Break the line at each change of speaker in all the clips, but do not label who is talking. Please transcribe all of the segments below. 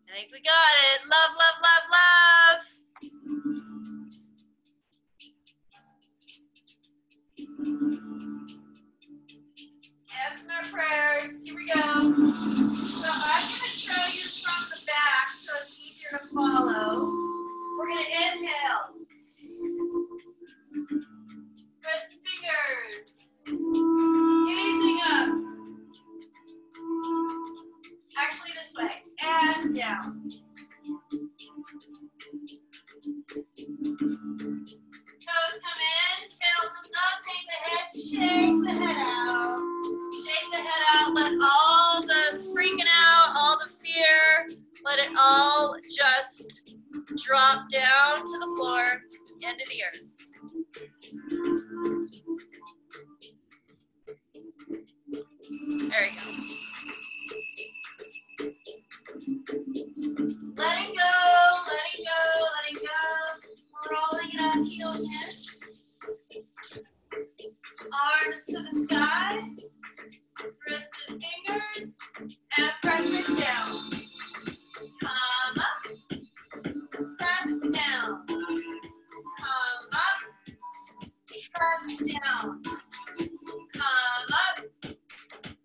I think we got it. Love, love, love, love. Answer our prayers. Here we go. So I'm going to show you from the back so it's easier to follow. We're going to inhale. Press fingers. Gazing up. Actually this way. And down. Toes come in, tail comes up, hang the head, shake the head out. Shake the head out, let all the freaking out, all the fear, let it all just drop down to the floor, into the earth. There you go. Letting go, letting go, letting go. Rolling it up, heels in. Arms to the sky. Wristed fingers. And press it down. Come up. Press down. Come up. Press down. Come up.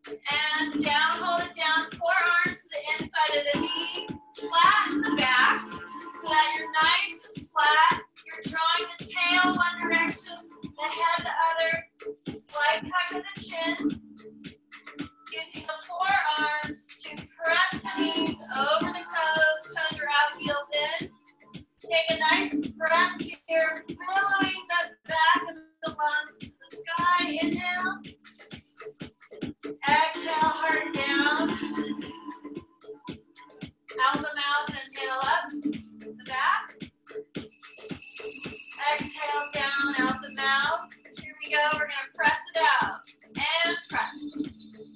And down, hold it down. Forearms to the inside of the knee. Flatten the back so that you're nice and flat. You're drawing the tail one direction, the head the other. Slight tuck of the chin. Using the forearms to press the knees over the toes. Toes are out, heels in. Take a nice breath here, billowing the back of the lungs to the sky. Inhale. Exhale, heart down. Out the mouth, inhale up, the back. Exhale down, out the mouth. Here we go, we're gonna press it out. And press,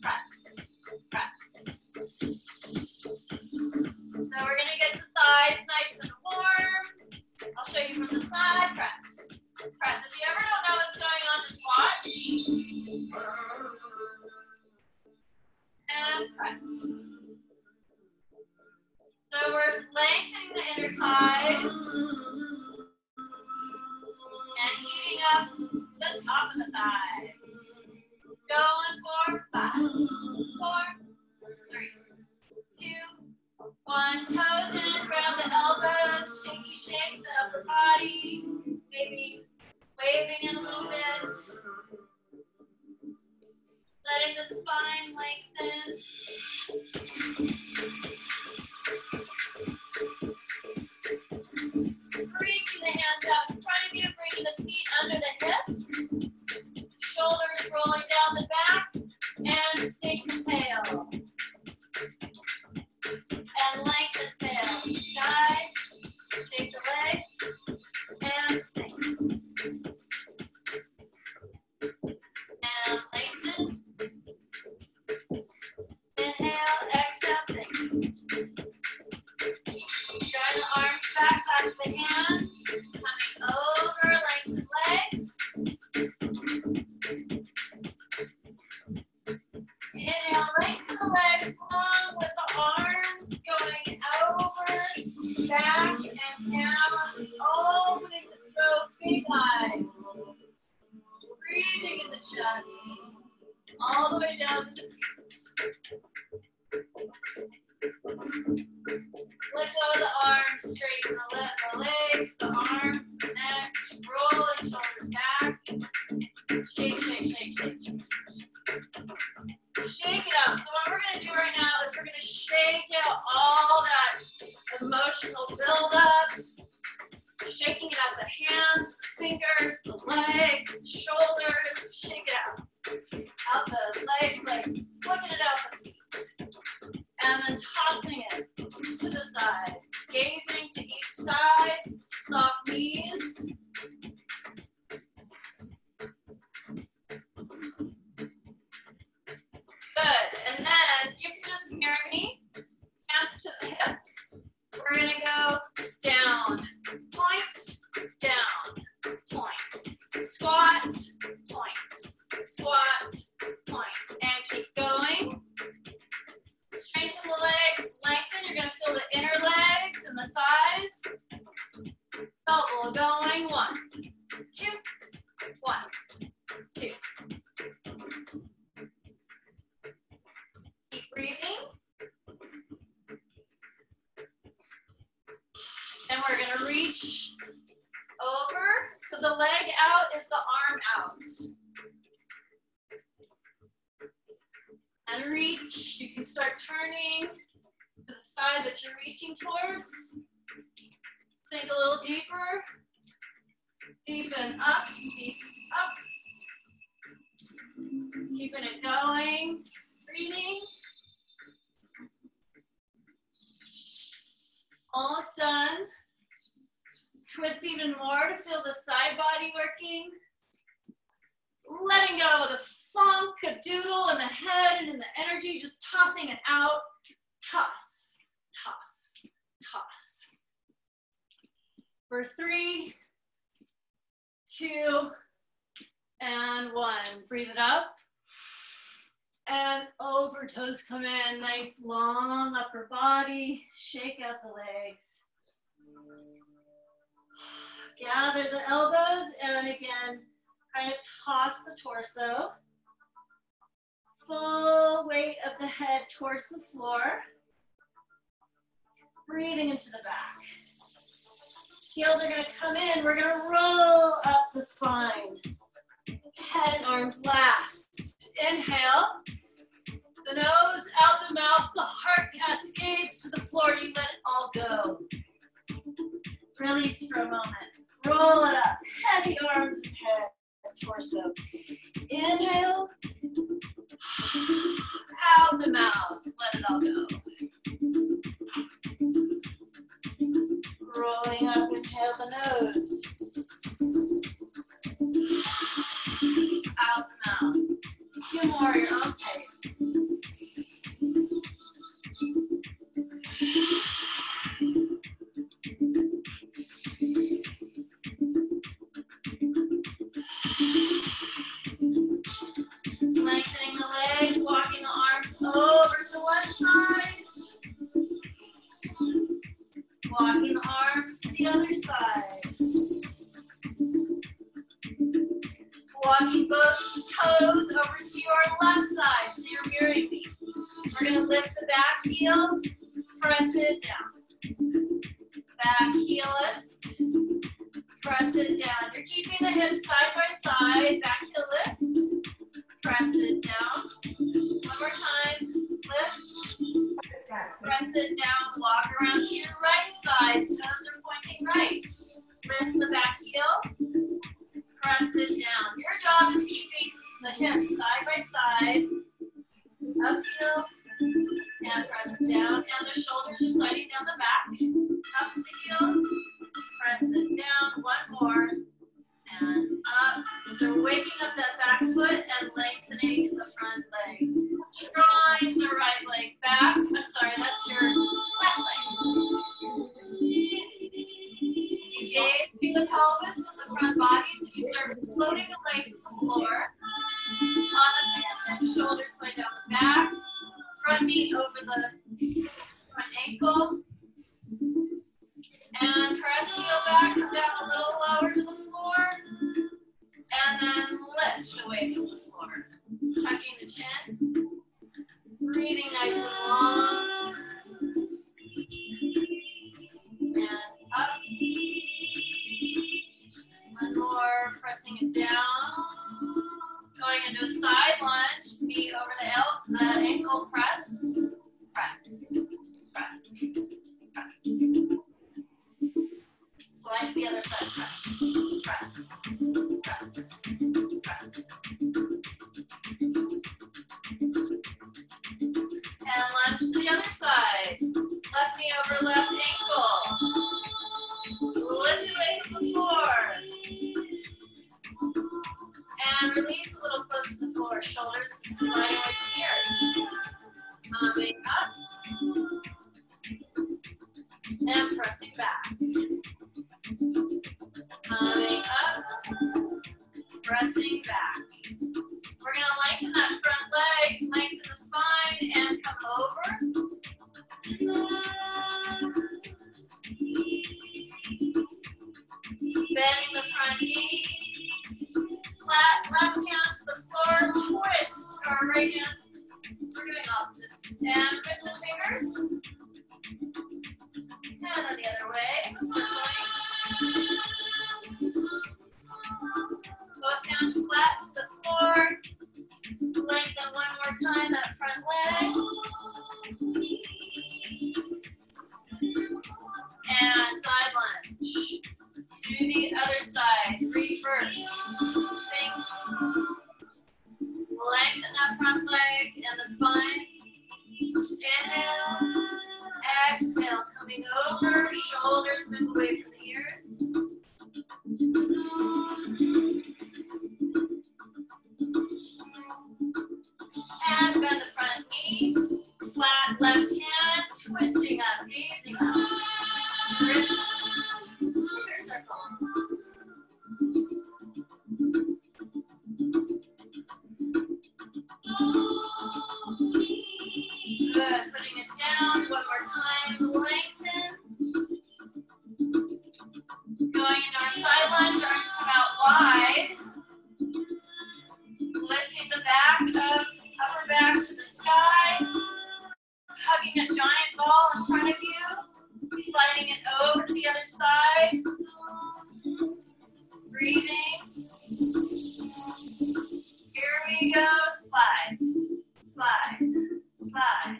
press, press. So we're gonna get the thighs nice and warm. I'll show you from the side, press, press. If you ever don't know what's going on, just watch. And press. So we're lengthening the inner thighs and heating up the top of the thighs. Going for 5, 4, 3, 2, 1. Toes in, grab the elbows, shaky shake the upper body, maybe waving it a little bit. Letting the spine lengthen. Reaching the hands out in front of you, bringing the feet under the hips. Shoulders rolling down the back. And sink the tail. And lengthen the tail. Side. Shake the legs. And sink. And lengthen. Inhale, exhale, sink. Drawing the arms back, clasp the hands. Coming over, lengthen legs. Inhale, lengthen the legs long with the arms going over, back, and down. Opening the throat, big eyes. Breathing in the chest. All the way down to the feet. Let go of the arms, straighten the legs, the arms, the neck, rolling shoulders back. Shake, shake, shake, shake, shake. Shake it out. So what we're going to do right now is we're going to shake out all that emotional buildup. Shaking it out the hands, the fingers, the legs, the shoulders. Shake it out. Out the legs, like flicking it out the feet. And then tossing it to the sides. Gazing to each side. Soft knees. Good. And then you can just mirror me. Hands to the hips. We're going to go down, point, down, point. Squat, point, squat, point. And keep going. Strengthen the legs, lengthen. You're going to feel the inner Still going. 1, 2, 1, 2. Keep breathing. And we're going to reach over. So the leg out is the arm out. And reach. You can start turning to the side that you're reaching towards. Sink a little deeper. Deepen up, deep up. Keeping it going. Breathing. Almost done. Twist even more to feel the side body working. Letting go of the funk, a doodle in the head and in the energy, just tossing it out. Toss, toss, toss. For 3, 2, and 1. Breathe it up. And over, toes come in. Nice long upper body. Shake out the legs. Gather the elbows and again, kind of toss the torso. Full weight of the head towards the floor. Breathing into the back. Heels are going to come in. We're going to roll up the spine. Head and arms last. Inhale. The nose out the mouth. The heart cascades to the floor. You let it all go. Release for a moment. Roll it up. Heavy arms and head. Torso. Inhale. Out the mouth. Let it all go. Rolling up. Inhale the nose. Out the mouth. 2 more, your own pace. Lengthening the legs, walking the arms over to one side. Walking the arms to the other side. Walking both toes over to your left side, so you're mirroring me. We're going to lift the back heel, press it down. Back heel lift, press it down. You're keeping the hips side by side, back heel lift, press it down. One more time, lift, press it down, walk around to your right side, toes are pointing right. Lift the back heel, press it down. Your job is keeping the hips side by side, up heel, and press it down. And the shoulders are sliding down the back, up the heel, press it down, one more, and up. So we're waking up that back foot and lengthening the front leg. Drawing the right leg back. I'm sorry, that's your left leg. Engaging the pelvis and the front body, so you start floating the legs to the floor. On the fingertips, shoulders slide down the back. Front knee over the front ankle. And press heel back, come down a little lower to the floor. And then lift away from the floor. Tucking the chin. Breathing nice and long. And up. One more, pressing it down. Going into a side lunge, knee over the ankle, press, press, press, press. Slide to the other side, press, press, press, press. And lunge to the other side. Left knee over left ankle. Lift away from the floor. And release a little close to the floor. Shoulders sliding away from ears. Coming up. And pressing back. Coming up. Pressing back. We're going to lengthen that front leg, lengthen the spine, and come over. way, circling. Both hands flat to the floor. Lengthen one more time that front leg. And side lunge. To the other side. Reverse. Sink. Lengthen that front leg and the spine. Inhale. Exhale. Coming over. Shoulders move away from the ears. And bend the front knee. Flat left hand. Twisting up. Gazing up. Wrist. Finger circles. Good. Putting it down. One more time. Lengthen. Going into our side lunge. Arms come out wide. Lifting the back of upper back to the sky. Hugging a giant ball in front of you. Sliding it over to the other side. Breathing. Here we go. Slide. Slide. Slide.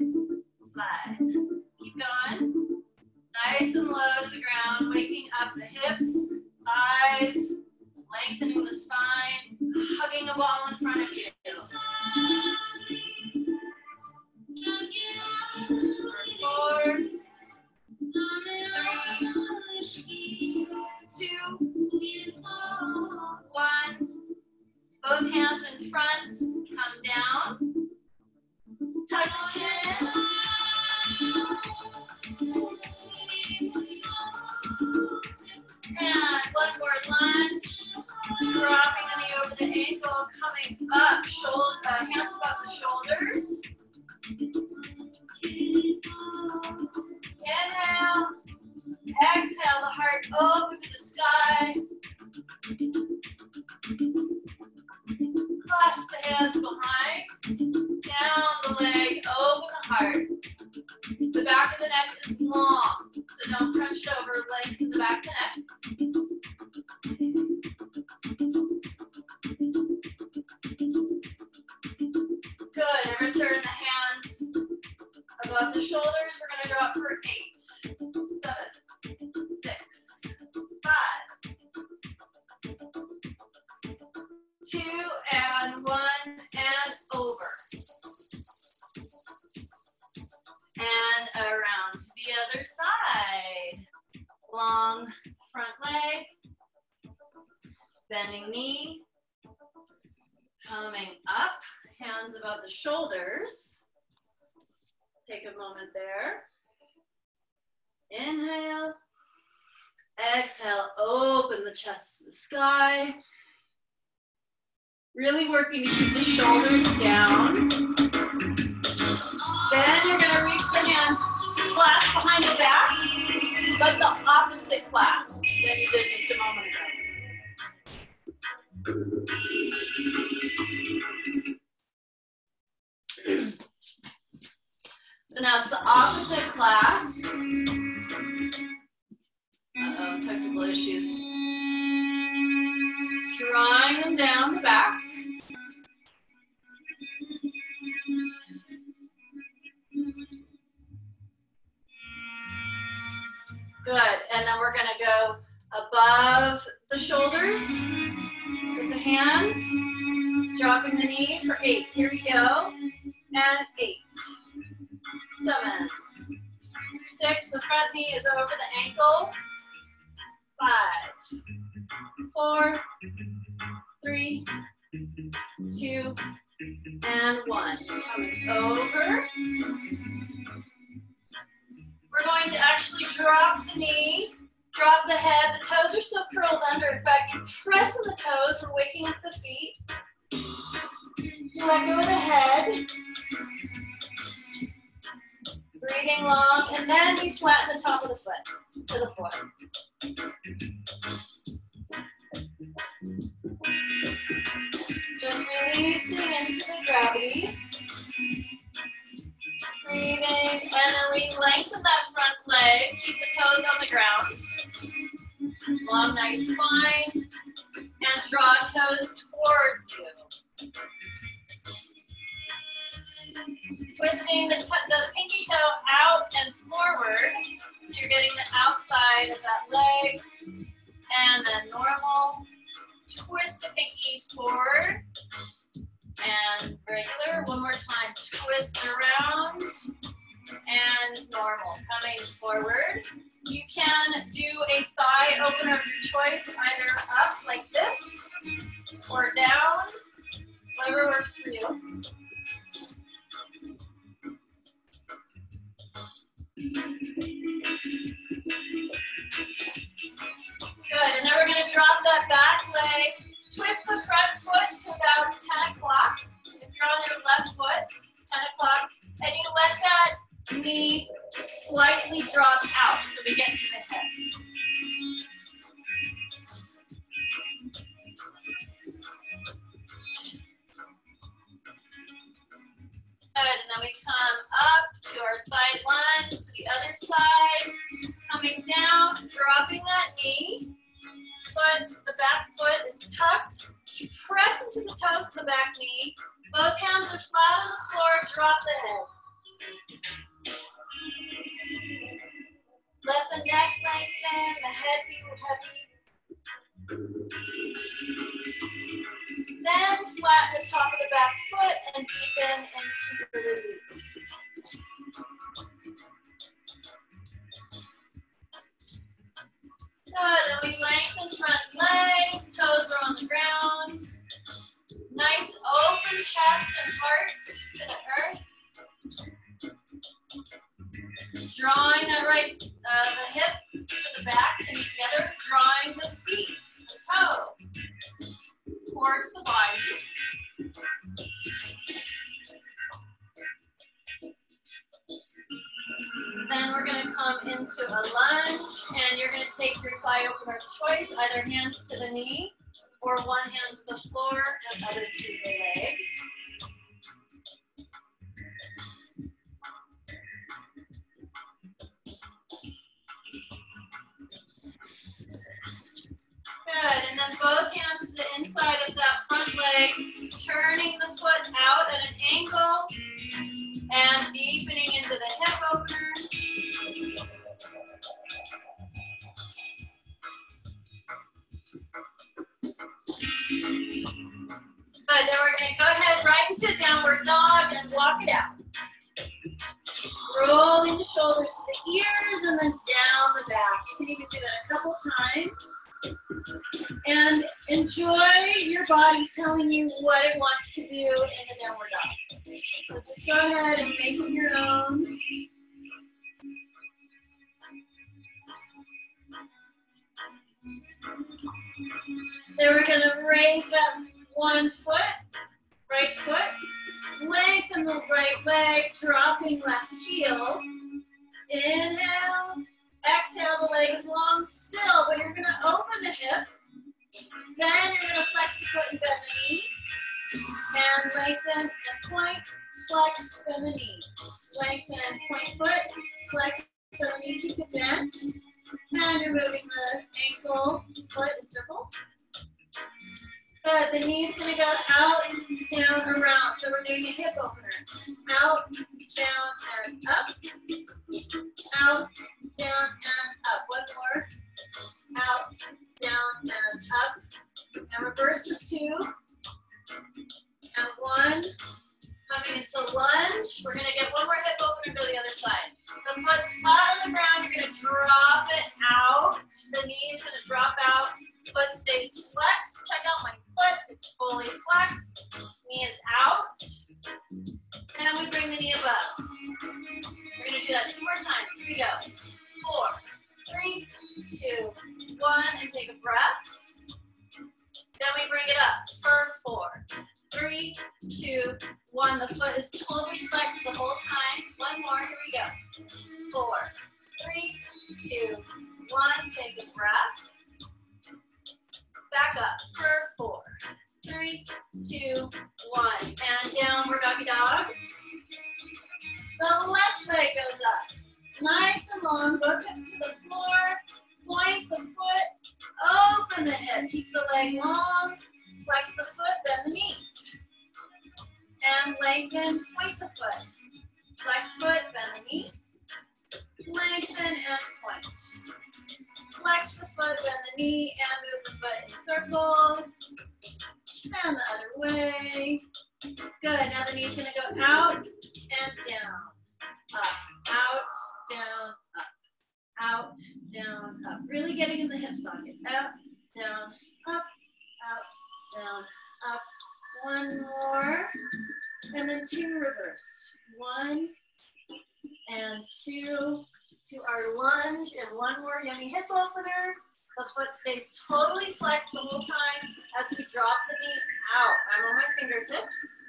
Slide. Keep going. Nice and low to the ground. Waking up the hips, thighs. Lengthening the spine. Hugging a ball in front of you. 4, 3, 2, 1. Both hands in front. Come down. Tuck the chin. And one more lunge. Dropping the knee over the ankle. Coming up. Hands above the shoulders. Inhale. Exhale. The heart open to the sky. Clasp the hands behind. Down the leg. Open the heart. The back of the neck is long, so don't crunch it over. Lengthen the back of the neck. Good. And return the hands above the shoulders. We're going to drop for 8, 7, 6, 5, 2, and 1, and over. And around to the other side. Long front leg. Bending knee. Coming up. Hands above the shoulders. Take a moment there. Inhale. Exhale. Open the chest to the sky. Really working to keep the shoulders down. Then you're going to reach the hands, clasp behind the back, but the opposite clasp that you did just a moment ago. So now it's the opposite clasp. Uh-oh, technical issues. Drawing them down the back. Good, and then we're gonna go above the shoulders with the hands, dropping the knees for 8. Here we go, and 8, 7, 6, the front knee is over the ankle, 5, 4, 3, 2, and 1. Coming over. We're going to actually drop the knee, drop the head. The toes are still curled under. In fact, you press on the toes. We're waking up the feet. Let go of the head. Breathing long, and then we flatten the top of the foot to the floor. Just releasing into the gravity. Breathing, and then we lengthen that front leg. Keep the toes on the ground. long, nice spine. And draw toes towards you. Twisting the pinky toe out and forward. So you're getting the outside of that leg. And then normal. Twist the pinky forward. And regular. One more time. Twist around. And normal. Coming forward. You can do a thigh opener of your choice, either up like this or down, whatever works for you. Good, and then we're going to drop that back leg. Twist the front foot to about 10 o'clock. If you're on your left foot, it's 10 o'clock. And you let that knee slightly drop out so we get to the hip. Good, and then we come up to our side lunge, to the other side. Coming down, dropping that knee. The back foot is tucked. You press into the toes of the back knee. Both hands are flat on the floor, drop the head. Let the neck lengthen, the head be heavy. Then flatten the top of the back foot and deepen into the release. Good, and we lengthen front leg, toes are on the ground. Nice open chest and heart to the earth. Drawing that right, the hip to the back to meet together. Drawing the feet, the toe, towards the body. Then we're going to come into a lunge, and you're going to take your thigh opener of choice, either hands to the knee, or one hand to the floor and other to the leg. Good, and then both hands to the inside of that front leg, turning the foot out at an angle, and deepening into the hip opener. Good, then we're going to go ahead right into downward dog and walk it out. Rolling the shoulders to the ears and then down the back. You can even do that a couple times. And enjoy your body telling you what it wants to do in the downward dog. So just go ahead and make it your own. Then we're going to raise that one foot, right foot. Lengthen the right leg, dropping left heel. Inhale. Exhale, the leg is long still, but you're going to open the hip. Then you're going to flex the foot and bend the knee. And lengthen and point, flex, bend the knee. Lengthen and point foot, flex, bend the knee, keep it bent. And you're moving the ankle, foot in circles. Good, the knee's going to go out, down, around. So we're doing a hip opener. Out, down, and up. Out, down, and up. One more. Out, down, and up. And reverse for 2. And 1. Coming into lunge. We're going to get one more hip opener, go to the other side. The foot's flat on the ground. You're going to drop it out. The knee is going to drop out. Foot stays flexed. Check out my foot. It's fully flexed. Knee is out. And we bring the knee above. We're going to do that 2 more times. Here we go. 4, 3, 2, 1. And take a breath. Then we bring it up for 4, 3, 2, 1. The foot is totally flexed the whole time. One more. Here we go. 4, 3, 2, 1. Take a breath. Back up for 4, 3, 2, 1. And downward doggy dog. The left leg goes up. Nice and long. Both hips to the floor. Point the foot. flex the foot, bend the knee, and move the foot in circles. And the other way. Good, now the knee's gonna go out and down, up, out, down, up, out, down, up. Really getting in the hip socket. Up, down, up, out, down, up. One more, and then 2 reverse. 1 and 2 to our lunge, and 1 more yummy hip opener. The foot stays totally flexed the whole time as we drop the knee out. I'm on my fingertips,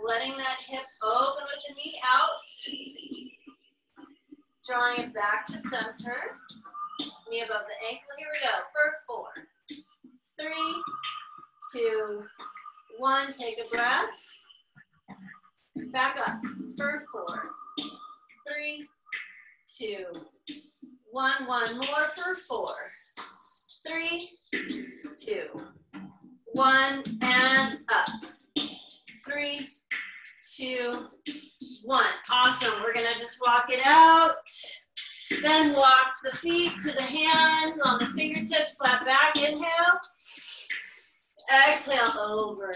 letting that hip open with the knee out, drawing it back to center, knee above the ankle. Here we go for 4, 3, 2, 1, take a breath, back up for 4, 3, 2, 1, 1 more for 4, 3, 2, 1, and up, 3, 2, 1. Awesome, we're gonna just walk it out, then walk the feet to the hands on the fingertips, flat back, inhale, exhale over.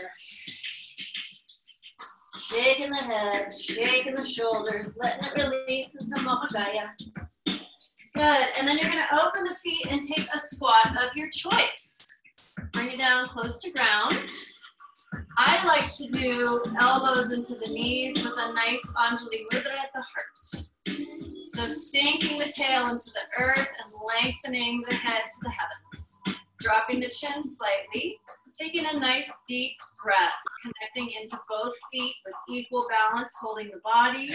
Shaking the head, shaking the shoulders, letting it release into Mama Gaia. Good, and then you're gonna open the feet and take a squat of your choice. Bring it down close to ground. I like to do elbows into the knees with a nice Anjali Mudra at the heart. So sinking the tail into the earth and lengthening the head to the heavens. Dropping the chin slightly, taking a nice deep breath, connecting into both feet with equal balance, holding the body.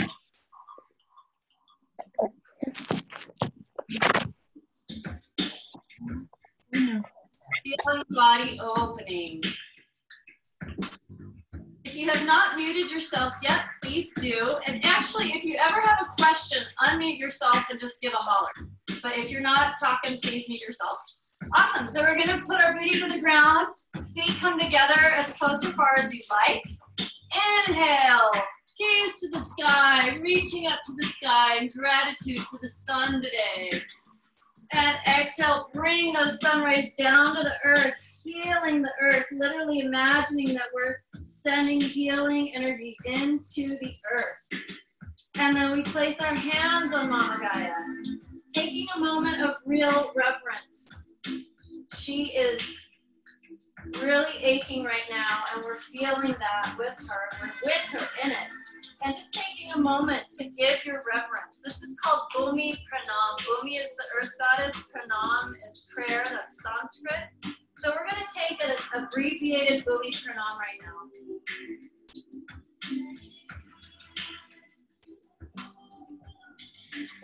Feeling the body opening. If you have not muted yourself yet, please do. And actually, if you ever have a question, unmute yourself and just give a holler. But if you're not talking, please mute yourself. Awesome, so we're gonna put our booty to the ground, feet come together as close or far as you'd like. Inhale, gaze to the sky, reaching up to the sky in gratitude for the sun today. And exhale, bring those sun rays down to the earth, healing the earth, literally imagining that we're sending healing energy into the earth. And then we place our hands on Mama Gaia, taking a moment of real reverence. She is really aching right now, and we're feeling that with her. We're with her in it. And just taking a moment to give your reverence. This is called Bhumi Pranam. Bhumi is the earth goddess. Pranam is prayer. That's Sanskrit. So we're going to take an abbreviated Bhumi Pranam right now.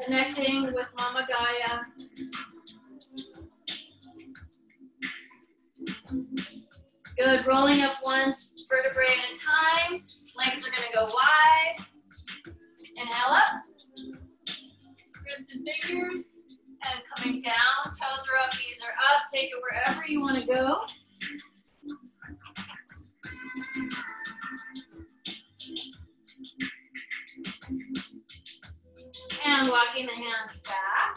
Connecting with Mama Gaia. Good, rolling up one vertebrae at a time. Legs are gonna go wide. Inhale up. Wristed fingers. And coming down, toes are up, knees are up. Take it wherever you wanna go. And walking the hands back.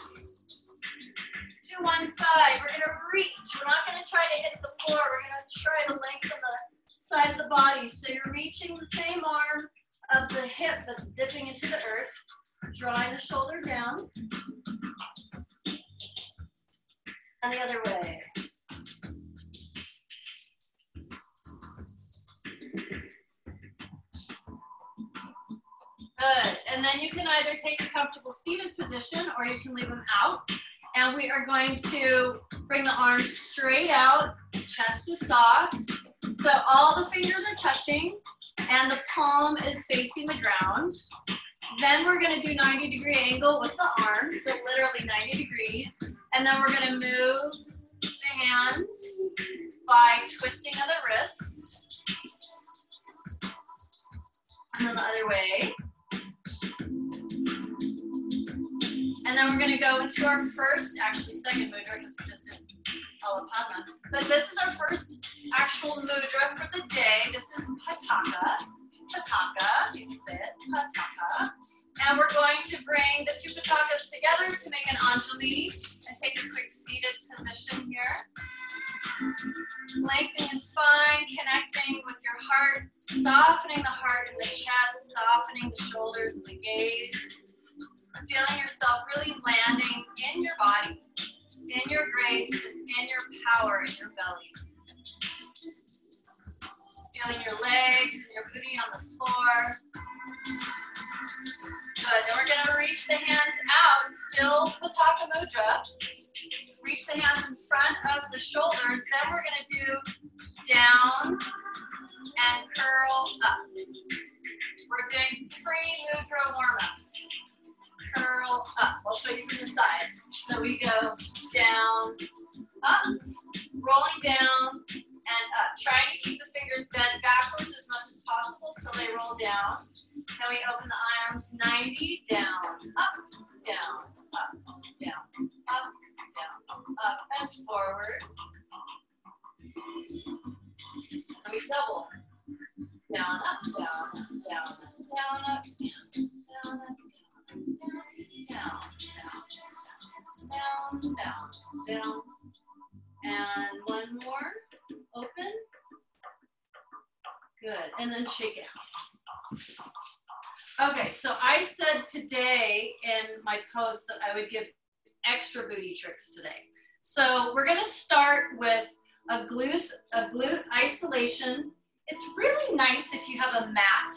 To one side, we're gonna reach. We're not gonna try to hit the floor. We're gonna try to lengthen the side of the body. So you're reaching the same arm of the hip that's dipping into the earth, drawing the shoulder down. And the other way. Good, and then you can either take a comfortable seated position or you can leave them out. And we are going to bring the arms straight out, chest is soft. So all the fingers are touching and the palm is facing the ground. Then we're gonna do 90-degree angle with the arms, so literally 90 degrees. And then we're gonna move the hands by twisting of the wrist. And then the other way. And then we're gonna go into our first, actually second mudra, because we just did Alapadma. But this is our first actual mudra for the day. This is Pataka. Pataka, you can say it, Pataka. And we're going to bring the two patakas together to make an Anjali and take a quick seated position here. Lengthening the spine, connecting with your heart, softening the heart and the chest, softening the shoulders and the gaze. Feeling yourself really landing in your body, in your grace, and in your power in your belly. Feeling your legs and your booty on the floor. Good. Then we're going to reach the hands out, still Pataka Mudra. Reach the hands in front of the shoulders. Then we're going to do down and curl up. We're doing pre-mudra warm-ups. Curl up. I'll show you from the side. So we go down, up, rolling down, and up. Trying to keep the fingers bent backwards as much as possible till they roll down. Then we open the arms 90, down, up, down, up, down, up, down, up, and forward. Let me double. Down, up, down, down, down, up, down, up, down, down, down, down. And one more. Open. Good. And then shake it out. Okay, so I said today in my post that I would give extra booty tricks today. So we're going to start with a glute isolation. It's really nice if you have a mat.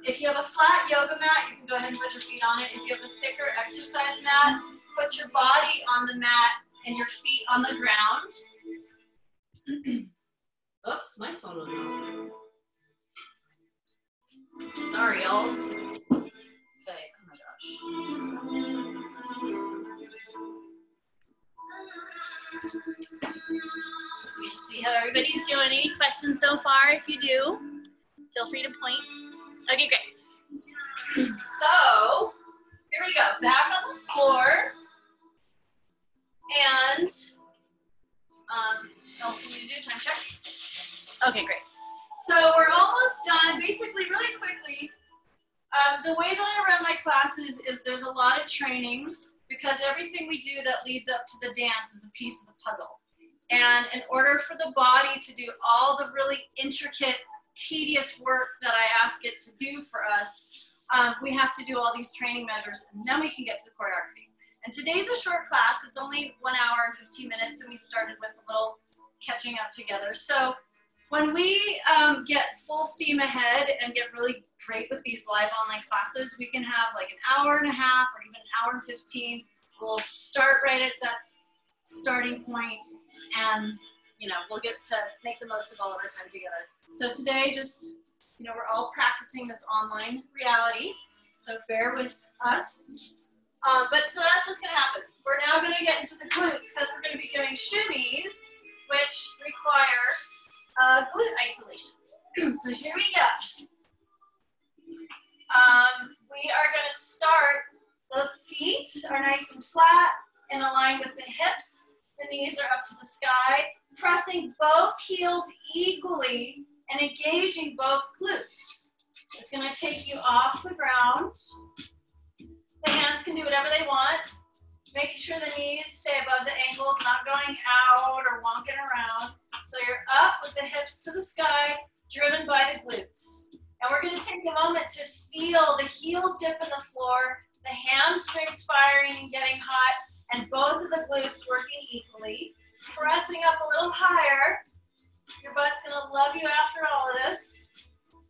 If you have a flat yoga mat, you can go ahead and put your feet on it. If you have a thicker exercise mat, put your body on the mat and your feet on the ground. Oops, my phone went off. Sorry, y'all. Okay, oh my gosh. Let me just see how everybody's doing. Any questions so far? If you do, feel free to point. Okay, great. So, here we go. Back on the floor. And, else you need to do time check? Okay, great. So we're almost done. Basically, really quickly, the way that I run my classes is there's a lot of training because everything we do that leads up to the dance is a piece of the puzzle. And in order for the body to do all the really intricate, tedious work that I ask it to do for us, we have to do all these training measures, and then we can get to the choreography. And today's a short class. It's only 1 hour and 15 minutes, and we started with a little catching up together. So when we get full steam ahead and get really great with these live online classes, we can have like an hour and a half or even an hour and 15. We'll start right at that starting point, and we'll get to make the most of all of our time together. So today, just we're all practicing this online reality, so bear with us. So that's what's going to happen. We're now going to get into the glutes because we're going to be doing shimmies, which require glute isolation. So here we go. We are going to start, the feet are nice and flat and aligned with the hips. The knees are up to the sky, pressing both heels equally and engaging both glutes. It's going to take you off the ground. The hands can do whatever they want, making sure the knees stay above the ankles, not going out or wonking around. So you're up with the hips to the sky, driven by the glutes. And we're going to take a moment to feel the heels dip in the floor, the hamstrings firing and getting hot, and both of the glutes working equally. Pressing up a little higher. Your butt's going to love you after all of this.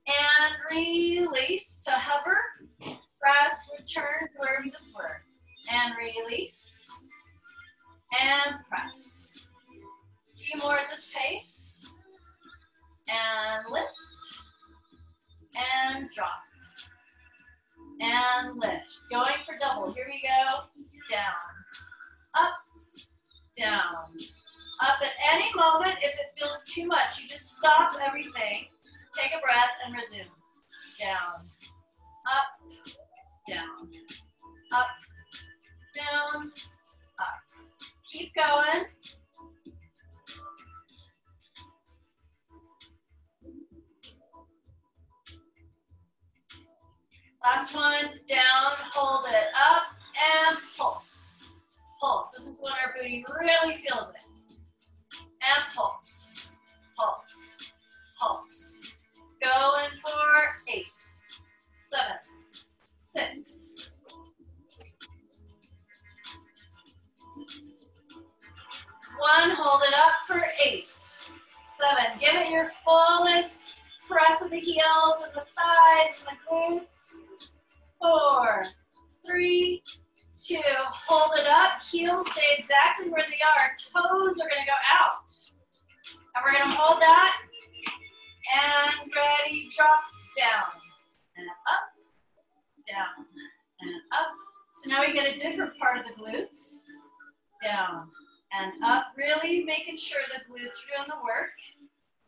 And release to hover. Press, return to where we just were. And release. And press. A few more at this pace. And lift. And drop. And lift. Going for double. Here we go. Down. Up. Down. Up. At any moment, if it feels too much, you just stop everything. Take a breath and resume. Down. Up. Down. Up. Down. Up. Keep going. Last one, down, hold it up, and pulse. Pulse, this is when our booty really feels it. And pulse, pulse, pulse. Going for 8, 7, 6. One, hold it up for 8, 7. Give it your fullest press of the heels and the thighs and the glutes. 4, 3, 2. Hold it up. Heels stay exactly where they are. Toes are going to go out. And we're going to hold that. And ready, drop down. And up, down, and up. So now we get a different part of the glutes. Down and up. Really making sure the glutes are doing the work.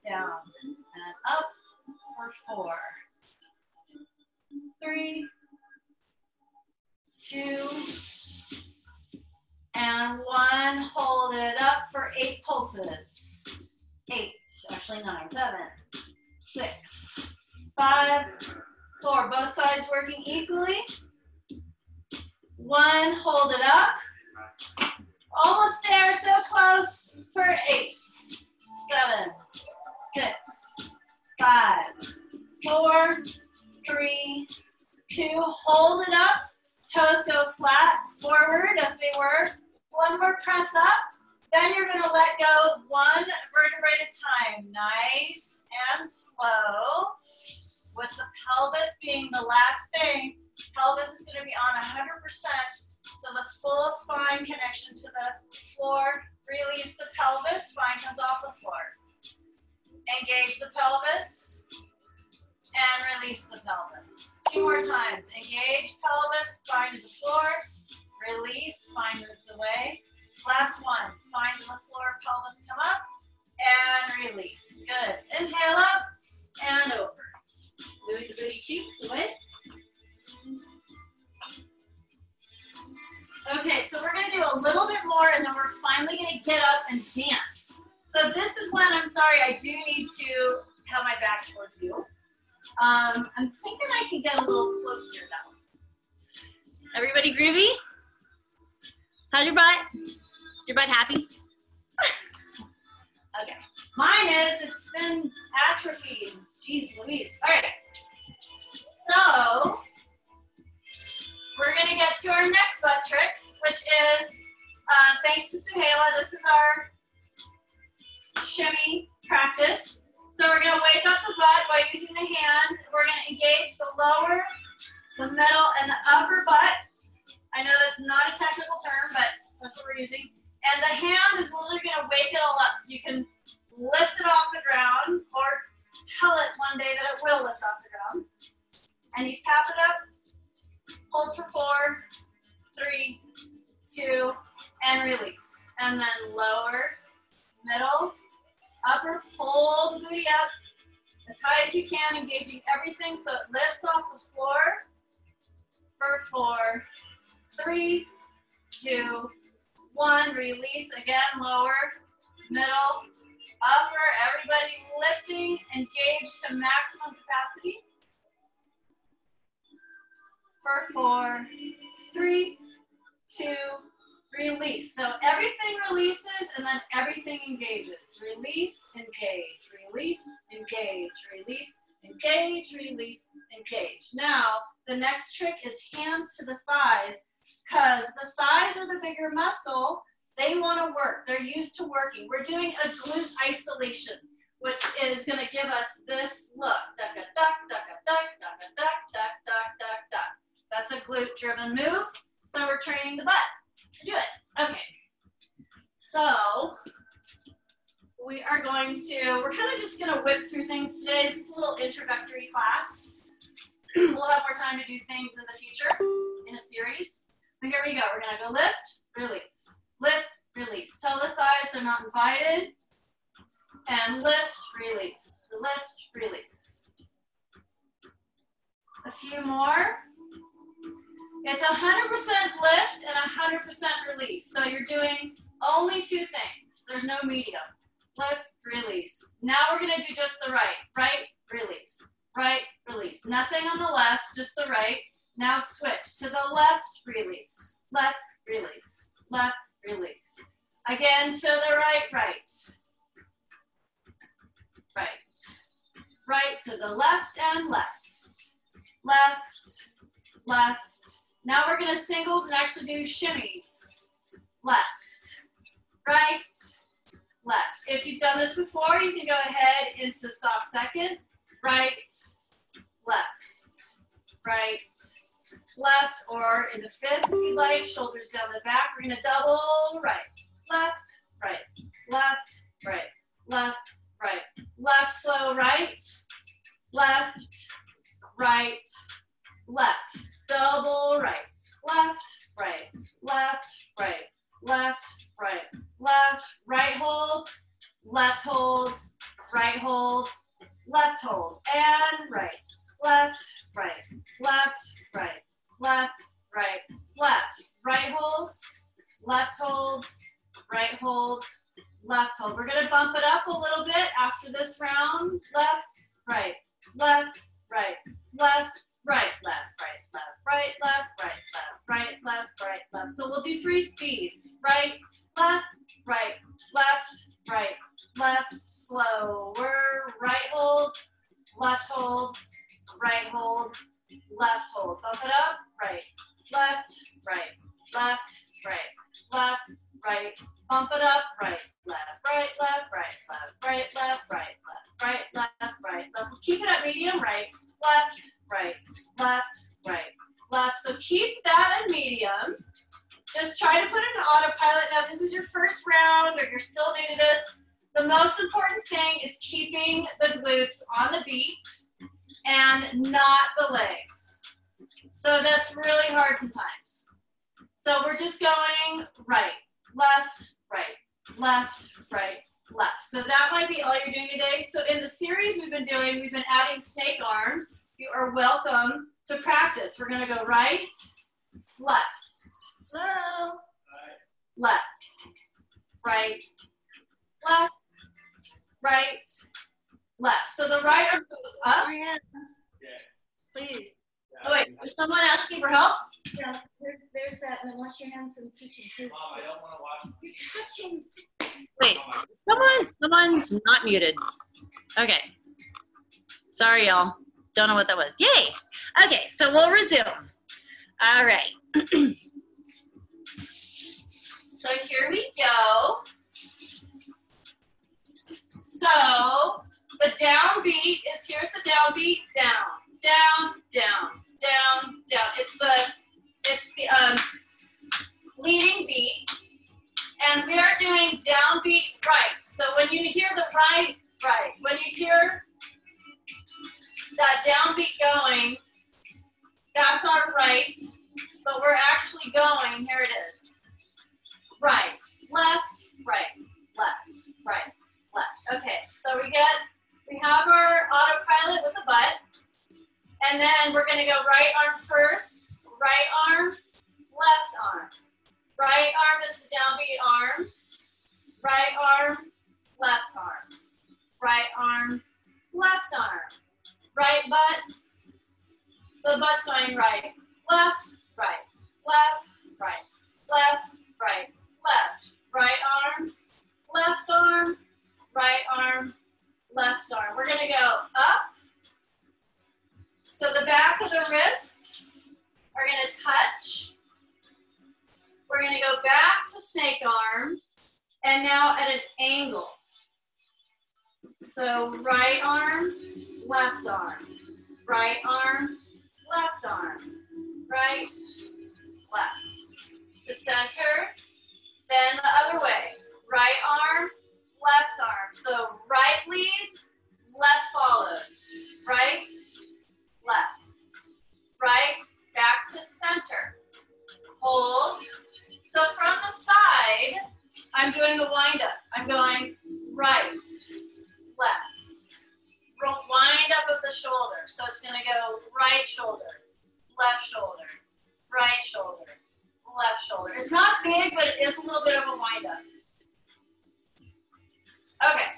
Down and up for 4, 3, 2, and 1. Hold it up for 8 pulses. 8, actually 9, 7, 6, 5, 4. Both sides working equally. 1, hold it up. Almost there, so close for 8, 7, 6, 5, 4, 3, 2. Hold it up. Toes go flat forward as they were. 1 more press up. Then you're going to let go 1 vertebrae at a time. Nice and slow. With the pelvis being the last thing, pelvis is going to be on 100%. So the full spine connection to the floor. Release the pelvis. Spine comes off the floor. Engage the pelvis. And release the pelvis. 2 more times. Engage pelvis, spine to the floor. Release, spine moves away. Last one. Spine to the floor, pelvis come up. And release. Good. Inhale up and over. Move the booty cheeks away. Okay, so we're going to do a little bit more and then we're finally going to get up and dance. So this is when, I'm sorry, I do need to have my back towards you. I'm thinking I can get a little closer though. Everybody groovy? How's your butt? Is your butt happy? Okay. Mine is, it's been atrophied. Jeez Louise. All right. So, we're going to get to our next butt trick, which is, thanks to Suhaila, this is our shimmy practice. So we're going to wake up the butt by using the hands. We're going to engage the lower, the middle, and the upper butt. I know that's not a technical term, but that's what we're using. And the hand is literally going to wake it all up. So you can lift it off the ground or tell it one day that it will lift off the ground. And you tap it up, hold for 4, 3, 2, and release. And then lower, middle, upper, pull the booty up as high as you can, engaging everything so it lifts off the floor for 4, 3, 2, 1. Release again, lower, middle, upper, everybody lifting, engage to maximum capacity for 4, 3, 2, release. So everything releases and then everything engages. Release, engage, release, engage, release, engage, release, engage. Now, the next trick is hands to the thighs, because the thighs are the bigger muscle. They want to work. They're used to working. We're doing a glute isolation, which is going to give us this look. Duck, duck, duck, duck, duck, duck, duck, duck, duck, duck, duck. That's a glute-driven move. So we're training the butt to do it. Okay. So we are going to, we're kind of just going to whip through things today. This is a little introductory class. We'll have more time to do things in the future in a series. But here we go. We're going to go lift, release, lift, release. Tell the thighs they're not invited. And lift, release, lift, release. A few more. It's 100% lift and 100% release. So you're doing only 2 things. There's no medium. Lift, release. Now we're going to do just the right. Right, release. Right, release. Nothing on the left, just the right. Now switch to the left, release, left, release, left, release. Again to the right, right. Right. Right to the left and left. Left, left. Now we're gonna singles and actually do shimmies. Left, right, left. If you've done this before, you can go ahead into soft second. Right, left, right, left, or in the fifth if you like, shoulders down the back. We're gonna double right, left, right, left, right, left, right, left, slow right, left, right, left, double right, left, right, left, right, left, right, left, right hold, left hold, right hold, left hold, and right, left, right, left, right, left, right, left, right hold, left hold, right hold, left hold. We're gonna bump it up a little bit after this round. Left, right, left, right, left, right, left, right, left, right, left, right, left, right, left, right, left. So we'll do 3 speeds. Right, left, right, left, right, left, slower. Right hold, left hold, right hold, left hold. Bump it up. Right, left, right, left, right, left, right. Bump it up. Right, left, right, left, right, left, right, left, right, left, right, left, right, left. We'll keep it at medium. Right, left, right, left, right, left. So keep that at medium. Just try to put it in autopilot. Now, if this is your first round or you're still new to this, the most important thing is keeping the glutes on the beat and not the legs. So that's really hard sometimes. So we're just going right, left, right, left, right, left. So that might be all you're doing today. So in the series we've been doing, we've been adding snake arms. You are welcome to practice. We're gonna go right, left, hello, left, right, left, right, left. So the right arm goes up.
Please.
Oh wait, is someone asking for help?
Yeah, there's that, and wash your hands in the kitchen, please.
Mom, I don't want to watch.
You're touching.
Wait, someone's not muted. Okay. Sorry, y'all. Don't know what that was. Yay. Okay, so we'll resume. All right.
So here we go. So the downbeat is, here's the downbeat, down, down, down, down, down. It's the leading beat, and we are doing downbeat right. So when you hear the right, right, when you hear that downbeat going, that's our right, but we're actually going, here it is, right, left, right, left, right, left. Okay, so we have our autopilot with the butt, and then we're gonna go right arm first, right arm, left arm. Right arm is the downbeat arm, right arm, left arm. Right arm, left arm. Right butt, so the butt's going right, left, right, left, right, left, right, left. Right arm, left arm, right arm, left arm. We're gonna go up. So the back of the wrists are gonna touch. We're gonna go back to snake arm, and now at an angle. So right arm, left arm, right arm, left arm, right, left. To center, then the other way. Right arm, left arm. So right leads, left follows. Right, left. Right, back to center. Hold. So from the side, I'm doing a wind up. I'm going right, left. Wind up of the shoulder. So it's gonna go right shoulder, left shoulder, right shoulder, left shoulder. It's not big, but it is a little bit of a wind up. Okay,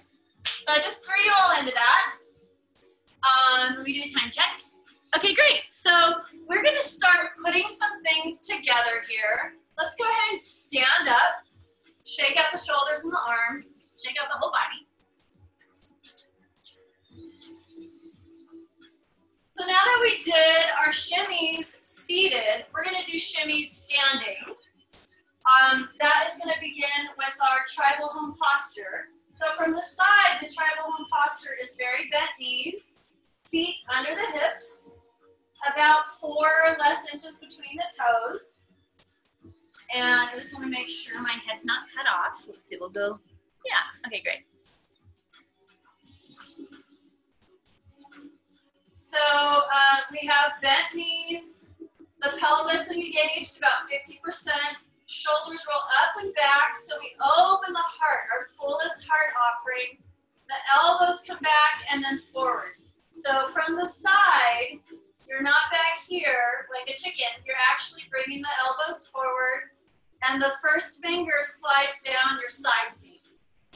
so I just threw you all into that. Let me do a time check. Okay, great. So we're gonna start Shake out the shoulders and the arms. Shake out the whole body. So now that we did our shimmies seated, we're gonna do shimmies standing. That is gonna begin with our tribal home posture. So from the side, the tribal home posture is very bent knees, feet under the hips, about 4 or less inches between the toes. And I just wanna make sure my head's not cut off. Let's see, we'll go, yeah, okay, great. So we have bent knees, the pelvis engaged about 50%, shoulders roll up and back, so we open the heart, our fullest heart offering. The elbows come back and then forward. So from the side, you're not back here like a chicken, you're actually bringing the elbows forward, and the first finger slides down your side seam.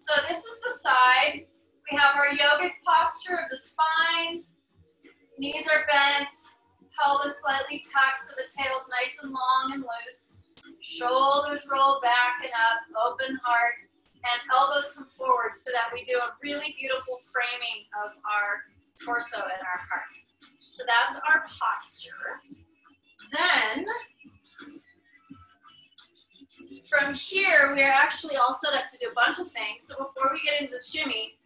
So this is the side. We have our yogic posture of the spine. Knees are bent, pelvis slightly tucked so the tail's nice and long and loose. Shoulders roll back and up, open heart, and elbows come forward so that we do a really beautiful framing of our torso and our heart. So that's our posture. Then, from here, we are actually all set up to do a bunch of things. So before we get into the shimmy,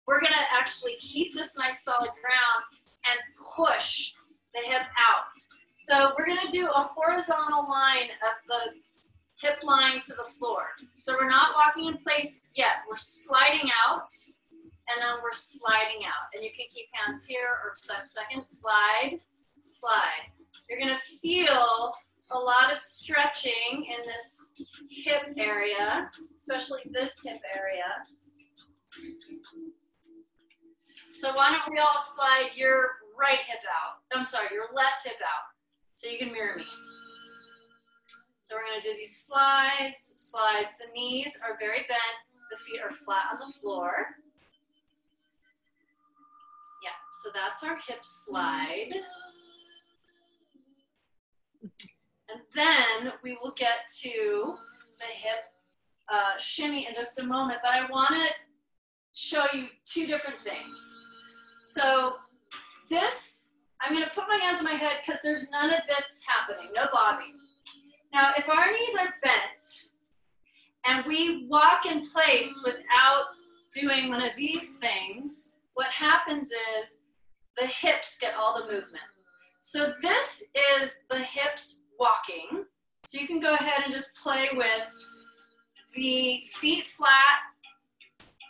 we're gonna actually keep this nice solid ground and push the hip out. So we're gonna do a horizontal line of the hip line to the floor. So we're not walking in place yet. We're sliding out, and then we're sliding out. And you can keep hands here or second, slide, slide. You're gonna feel a lot of stretching in this hip area, especially this hip area. So why don't we all slide your right hip out? I'm sorry, your left hip out. So you can mirror me. So we're gonna do these slides, slides. The knees are very bent. The feet are flat on the floor. Yeah, so that's our hip slide. And then we will get to the hip shimmy in just a moment, but I wanna show you 2 different things. So this, I'm gonna put my hands on my head because there's none of this happening, no bobbing. Now, if our knees are bent and we walk in place without doing one of these things, what happens is the hips get all the movement. So this is the hips walking. So you can go ahead and just play with the feet flat.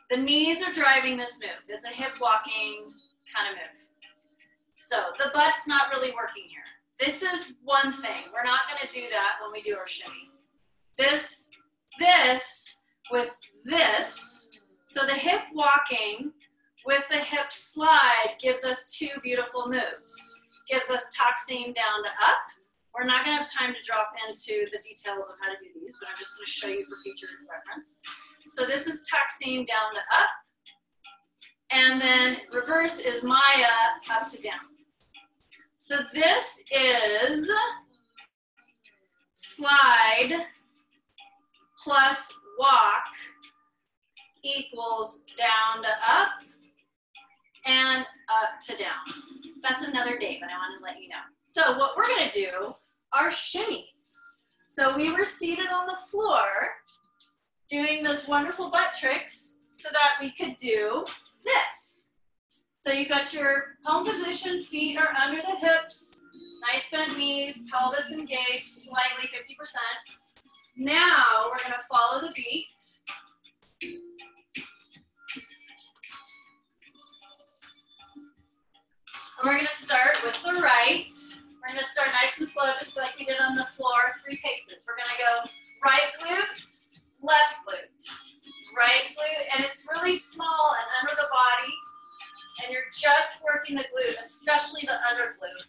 The knees are driving this move. It's a hip walking kind of move. So the butt's not really working here. This is one thing. We're not gonna do that when we do our shimmy. This with this. So the hip walking with the hip slide gives us 2 beautiful moves. Gives us tuck seam down to up. We're not gonna have time to drop into the details of how to do these, but I'm just gonna show you for future reference. So this is tuck seam down to up. And then reverse is Maya up to down. So this is slide plus walk equals down to up and up to down. That's another day, but I want to let you know. So what we're gonna do are shimmies. So we were seated on the floor doing those wonderful butt tricks so that we could do this. So you've got your home position, feet are under the hips, nice bent knees, pelvis engaged, slightly 50%. Now we're gonna follow the beat. And we're gonna start with the right. We're gonna start nice and slow, just like we did on the floor, 3 paces. We're gonna go right glute, left glute, right glute, and it's really small and under the body, and you're just working the glute, especially the under glute.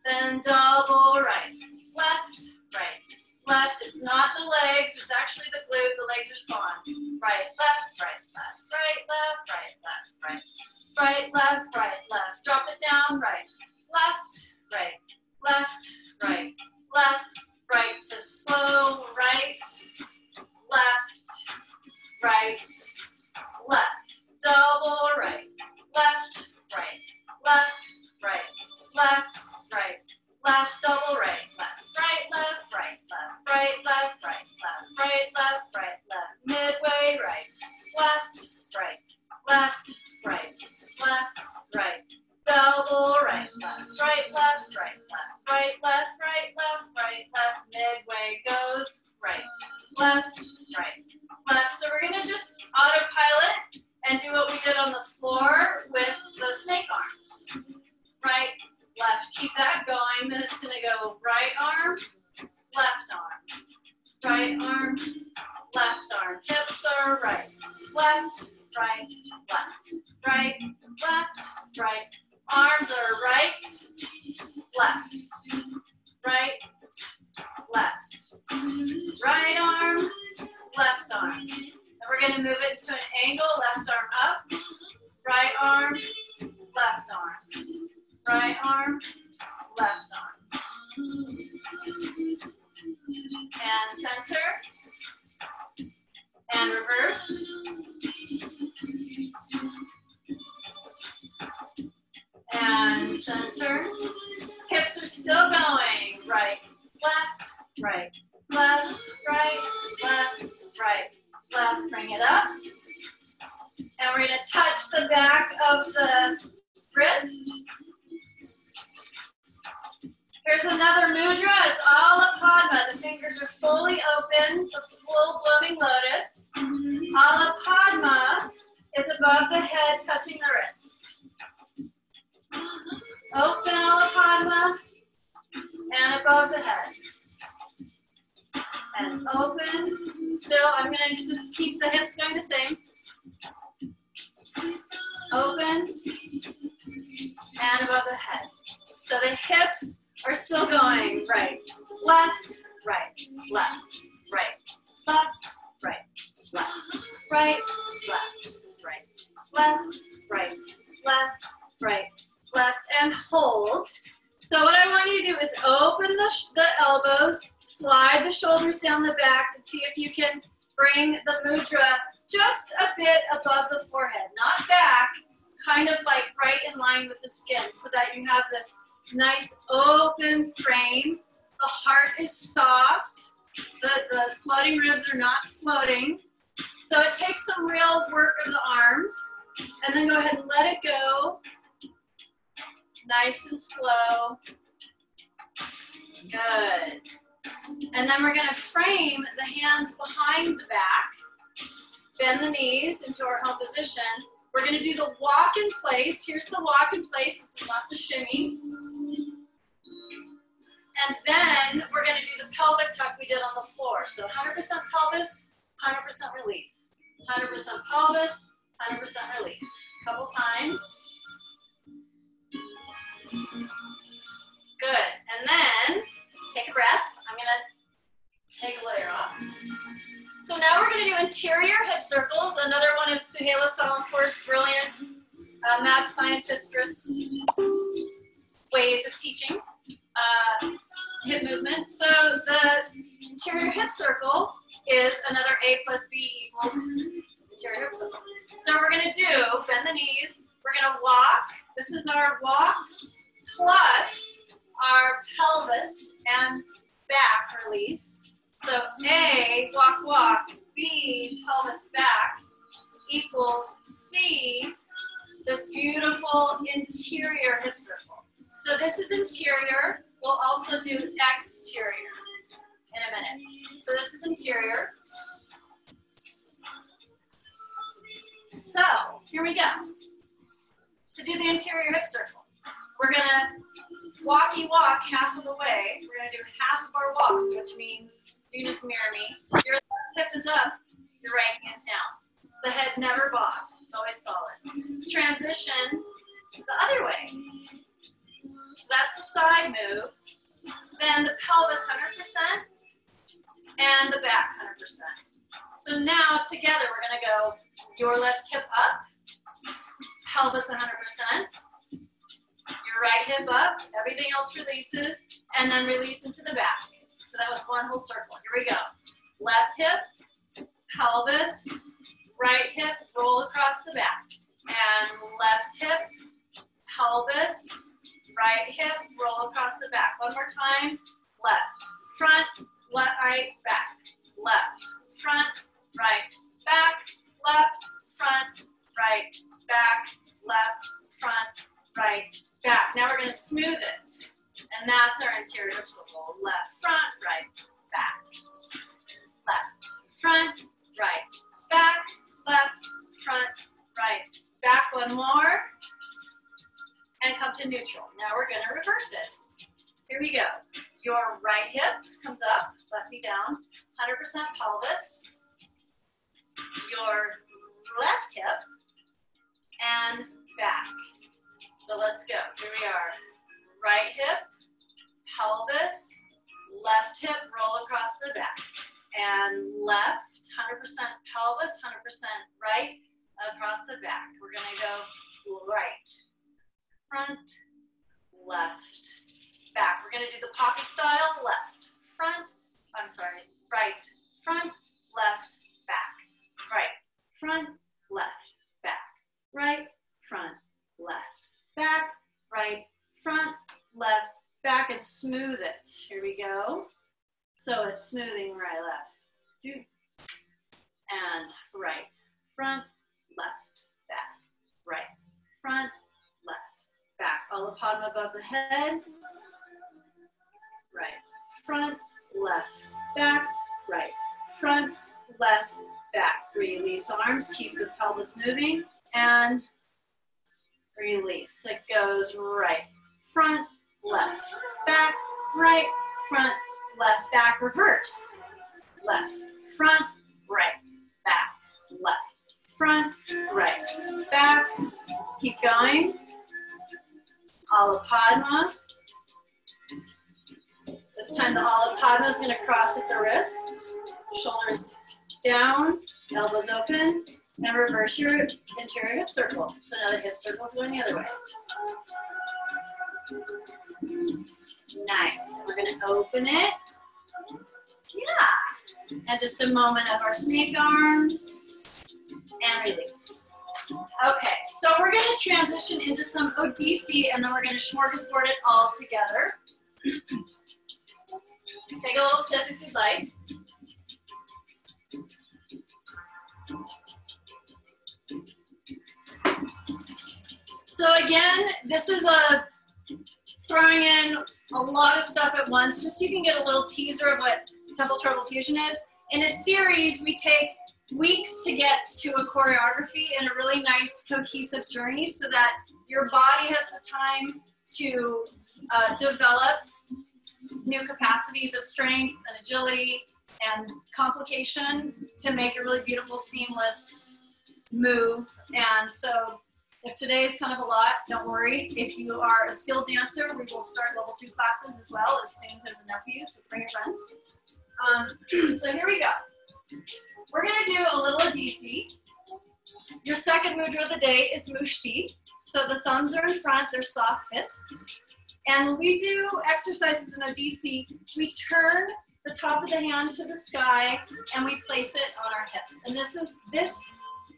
Then double right, left, right, left. It's not the legs, it's actually the glute. The legs are spawned. Right, left, right, left, right, left, right, left, right. Right, left, right, left. Drop it down, right, left, right, left, right, left, right to slow, right, left, right, left, double right, left, right, left, right, left, right, left, double right, left, right, left, right, left, right, left, right, left, right, left, right, left, midway right, left, right, left, right, left, right, double right, left, right, left, right, left, right, left, right, left, right, left, midway goes right, left, right, left. So we're gonna just autopilot and do what we did on the floor with the snake arms. Right, left, keep that going. Then it's gonna go right arm, left arm, right arm, left arm. Hips are right, left, right, left, right, left, right. Arms are right, left, right, left. Right arm, left arm. And we're going to move it to an angle, left arm up, right arm, left arm. Right arm, left arm. And center. And reverse. And center. Hips are still going. Right, left, right, left, right, left, right, left. Bring it up. And we're going to touch the back of the wrists. Here's another mudra. It's Ala Padma. The fingers are fully open, the full blooming lotus. Ala Padma is above the head, touching the wrist. Open Ala Padma and above the head. And open. Still, I'm going to just keep the hips going the same. Open and above the head. So the hips are still going right, left, right, left, right, left, right, left, right, left, right, left, right, left, right, left, and hold. So what I want you to do is open the elbows, slide the shoulders down the back, and see if you can bring the mudra just a bit above the forehead, not back, kind of like right in line with the skin, so that you have this nice open frame. The heart is soft. The floating ribs are not floating. So it takes some real work of the arms. And then go ahead and let it go. Nice and slow. Good. And then we're going to frame the hands behind the back. Bend the knees into our home position. We're going to do the walk in place. Here's the walk in place. This is not the shimmy. And then we're going to do the pelvic tuck we did on the floor. So 100% pelvis, 100% release. 100% pelvis, 100% release. A couple times. Good. And then take a breath. I'm going to take a layer off. So now we're going to do interior hip circles. Another one of Suhaila Salampour's brilliant mad scientistress ways of teaching hip movement. So the interior hip circle is another A plus B equals interior hip circle. So we're going to do, bend the knees, we're going to walk. This is our walk plus our pelvis and back release. So A, walk, walk, B, pelvis back, equals C, this beautiful interior hip circle. So this is interior. We'll also do exterior in a minute. So this is interior. So here we go. To do the interior hip circle, we're gonna walkie walk half of the way. We're gonna do half of our walk, which means you just mirror me. Your left hip is up, your right hand is down. The head never bobs, it's always solid. Transition the other way. So that's the side move. Then the pelvis 100% and the back 100%. So now together we're gonna go your left hip up, pelvis 100%, your right hip up, everything else releases, and then release into the back. So that was one whole circle. Here we go. Left hip, pelvis, right hip, roll across the back. And left hip, pelvis, right hip, roll across the back. One more time. Left, front, left, right, back. Left, front, right, back. Left, front, right, back. Left, front, right, back. Now we're going to smooth it. And that's our interior circle. Left, front, right, back. Left, front, right, back. Left, front, right, back. One more. And come to neutral. Now we're going to reverse it. Here we go. Your right hip comes up, left knee down, 100% pelvis. Your left hip and back. So let's go. Here we are. Right hip, pelvis, left hip, roll across the back. And left, 100% pelvis, 100% right, across the back. We're going to go right, front, left, back. We're going to do the pocket style, left, front, right, front, left, back, right, front, left, back, right, front, left, back, right, front, left, back, and smooth it. Here we go. So it's smoothing right, left, and right, front, left, back, right, front, left, back. Alapadma above the head, right, front, left, back, right, front, left, back. Release arms, keep the pelvis moving, and release. It goes right, front, left, back, right, front, left, back, reverse. Left, front, right, back, left, front, right, back. Keep going. Alapadma. This time the Alapadma is going to cross at the wrist. Shoulders down, elbows open, and reverse your interior hip circle. So now the hip circle is going the other way. Nice. We're going to open it. Yeah. And just a moment of our snake arms and release. Okay, so we're going to transition into some ODC and then we're going to smorgasbord it all together. Take a little sip if you'd like. So again, this is throwing in a lot of stuff at once, just so you can get a little teaser of what temple treble fusion is. In a series, we take weeks to get to a choreography and a really nice cohesive journey so that your body has the time to develop new capacities of strength and agility and complication to make a really beautiful, seamless move. And so if today is kind of a lot, don't worry. If you are a skilled dancer, we will start level 2 classes as well as soon as there's enough of you, so bring your friends. So here we go. We're gonna do a little Odissi. Your second mudra of the day is Mushti. So the thumbs are in front, they're soft fists. And when we do exercises in Odissi, we turn the top of the hand to the sky and we place it on our hips. And this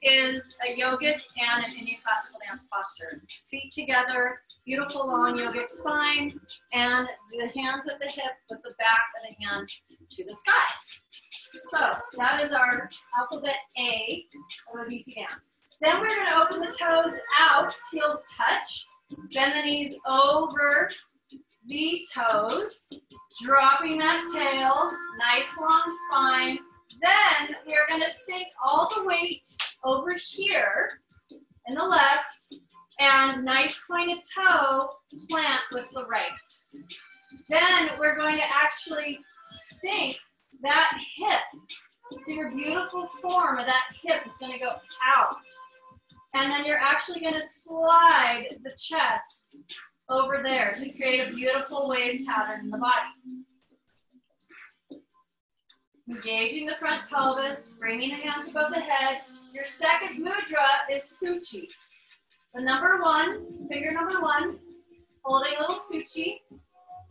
is a yogic and an Indian classical dance posture. Feet together, beautiful long yogic spine, and the hands at the hip with the back of the hand to the sky. So that is our alphabet A of Odissi dance. Then we're going to open the toes out, heels touch, bend the knees over the toes, dropping that tail, nice long spine. Then we are going to sink all the weight over here in the left and nice pointed toe plant with the right. Then we're going to actually sink that hip. So your beautiful form of that hip is going to go out. And then you're actually going to slide the chest over there to create a beautiful wave pattern in the body. Engaging the front pelvis, bringing the hands above the head. Your second mudra is Suchi. The number 1, finger number 1, holding a little Suchi.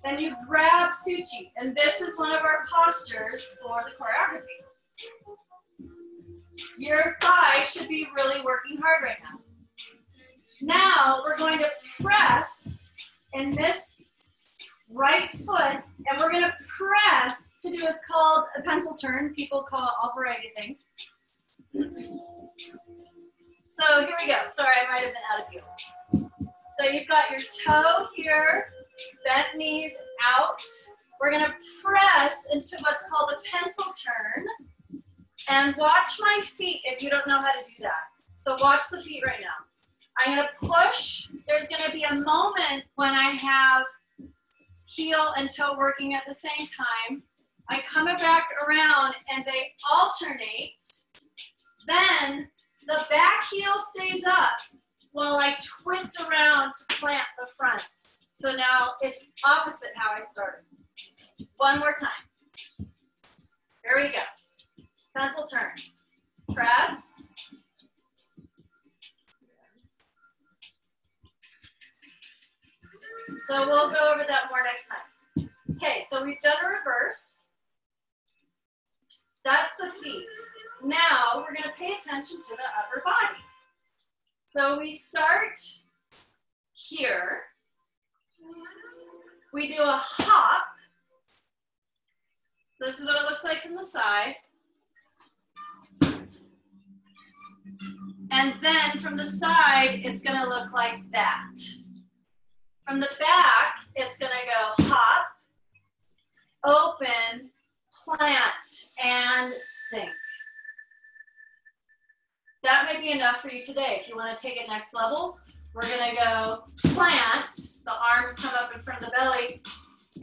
Then you grab Suchi, and this is one of our postures for the choreography. Your thigh should be really working hard right now. Now we're going to press in this right foot, and we're going to press to do what's called a pencil turn. People call it all variety of things. So here we go. Sorry, I might have been out of view. So you've got your toe here, bent knees out. We're going to press into what's called a pencil turn. And watch my feet if you don't know how to do that. So watch the feet right now. I'm going to push. There's going to be a moment when I have heel and toe working at the same time. I come back around and they alternate. Then the back heel stays up while I twist around to plant the front. So now it's opposite how I started. One more time. Here we go. Pencil turn. Press. So we'll go over that more next time. Okay, so we've done a reverse. That's the feet. Now we're going to pay attention to the upper body. So we start here. We do a hop. So this is what it looks like from the side. And then from the side, it's going to look like that. From the back, it's going to go hop, open, plant, and sink. That may be enough for you today. If you want to take it next level, we're going to go plant, the arms come up in front of the belly,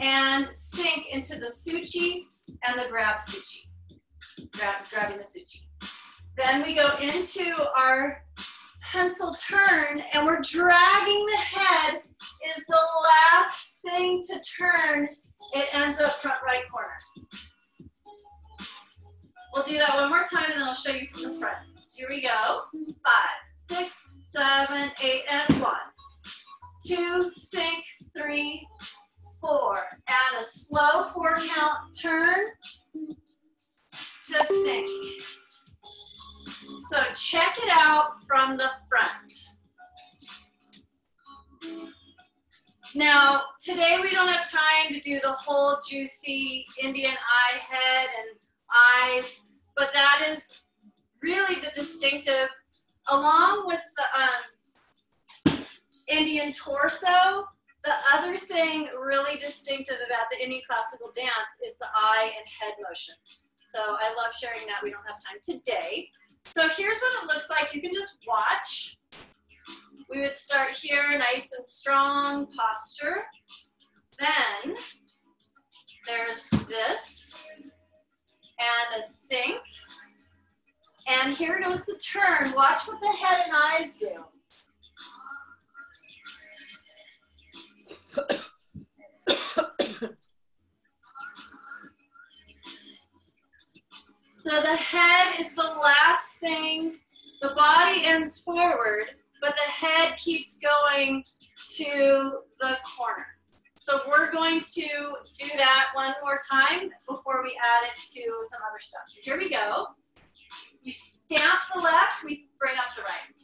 and sink into the suchi and the grab suchi. Grabbing the suchi. Then we go into our pencil turn, and we're dragging the head is the last thing to turn. It ends up front right corner. We'll do that one more time, and then I'll show you from the front. So here we go. 5, 6, 7, 8, and 1. 2, sink, 3, 4. And a slow 4 count turn to sink. So check it out from the front. Now, today we don't have time to do the whole juicy Indian eye head and eyes, but that is really the distinctive, along with the Indian torso. The other thing really distinctive about the Indian classical dance is the eye and head motion. So I love sharing that. We don't have time today. So here's what it looks like. You can just watch. We would start here, nice and strong posture. Then there's this and a sink. And here goes the turn. Watch what the head and eyes do. So the head is the last thing. The body ends forward, but the head keeps going to the corner. So we're going to do that one more time before we add it to some other stuff. So here we go. We stamp the left, we bring up the right.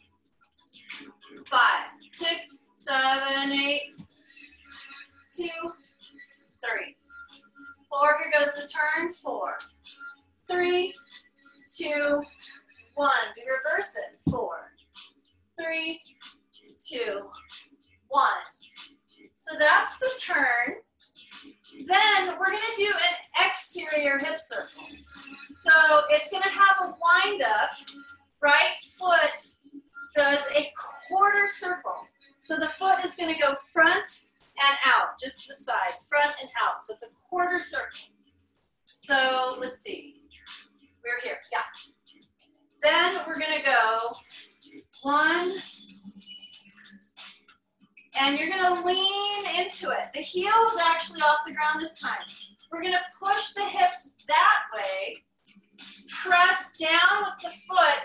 5, 6, 7, 8, 2, 3, 4. Here goes the turn. 4, 3, 2, 1. Do reverse it. 4, 3, 2, 1. So that's the turn. Then we're going to do an exterior hip circle. So it's going to have a wind up. Right foot does a quarter circle. So the foot is going to go front and out, just to the side, front and out. So it's a quarter circle. So let's see. We're here, yeah. Then we're going to go 1, and you're going to lean into it. The heel is actually off the ground this time. We're going to push the hips that way, press down with the foot,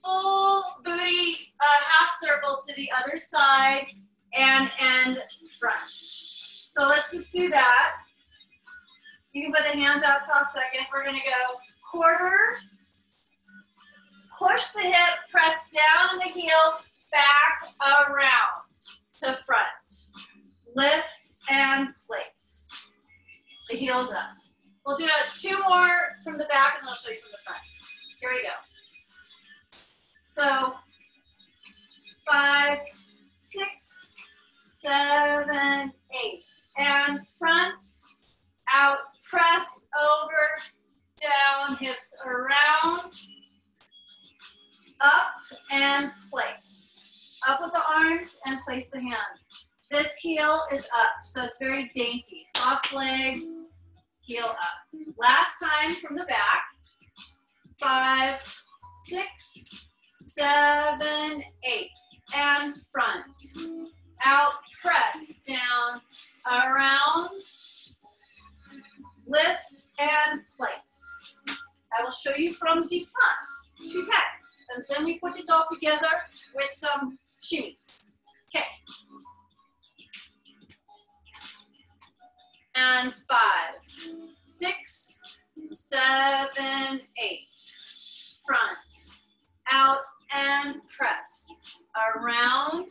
full booty half circle to the other side, and end front. So let's just do that. You can put the hands out soft second. We're going to go quarter, push the hip, press down in the heel, back around to front. Lift and place. The heels up. We'll do 2 more from the back and then I'll show you from the front. Here we go. So 5, 6, 7, 8. And front, out, press over, down, hips around, up and place. Up with the arms and place the hands. This heel is up, so it's very dainty. Soft leg, heel up. Last time from the back. 5, 6, 7, 8. And front. Out, press, down, around, lift, and place. I will show you from the front 2 times. And then we put it all together with some shimmies. Okay. And 5, 6, 7, 8. Front, out, and press. Around,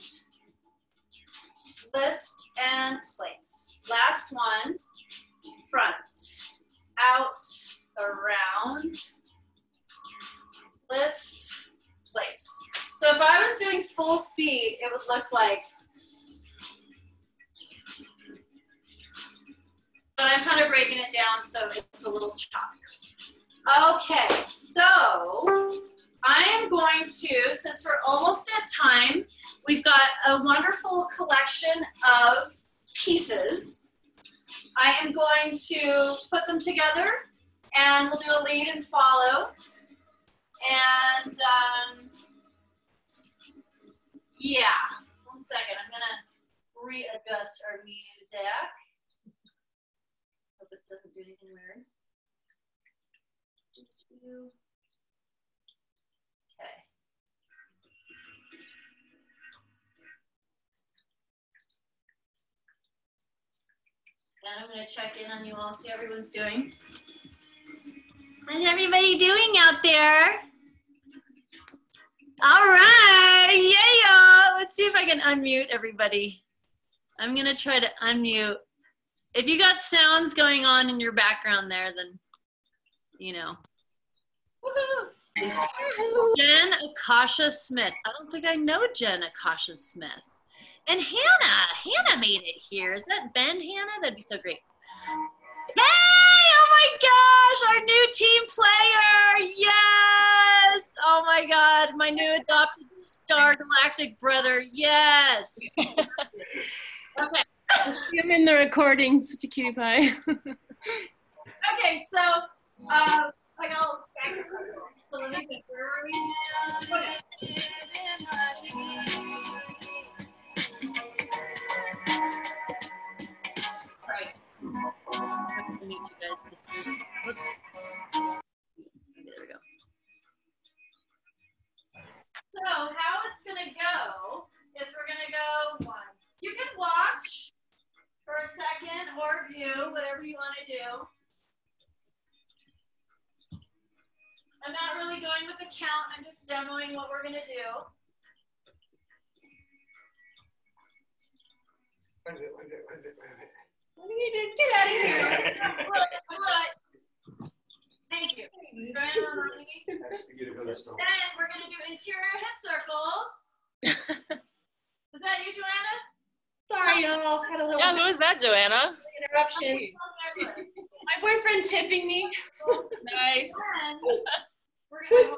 lift, and place. Last one. Front, out, around, lift, place. So if I was doing full speed, it would look like, but I'm kind of breaking it down so it's a little choppier. Okay, so I am going to, since we're almost at time, we've got a wonderful collection of pieces. I am going to put them together and we'll do a lead and follow. And yeah, 1 second, I'm gonna readjust our music. Hope it doesn't do anything weird. Okay. And I'm going to check in on you all, see how everyone's doing. How's everybody doing out there? All right, yeah. Let's see if I can unmute everybody. I'm going to try to unmute. If you got sounds going on in your background there, then, you know. Jen Akasha Smith. I don't think I know Jen Akasha Smith. And Hannah made it here. Is that Ben, Hannah? That'd be so great. Hey, oh my gosh, our new team player. Yes. Oh my God, my new adopted Star Galactic brother. Yes. Okay.
I'm in the recording, such a cutie pie.
Okay, so I got a back. So let me think. Where are we? Right.
I'm going to meet you guys. There we go.
So how it's gonna go is we're gonna go 1. You can watch for a second or do whatever you want to do. I'm not really going with the count. I'm just demoing what we're gonna do.
What is it?
What are you doing? Get out of here. What? Thank you. Then we're going to do interior hip circles. Is that you, Joanna?
Sorry, y'all. Had a little
Yeah, who is that, Joanna?
interruption. My boyfriend tipping me.
Nice.
Then we're going to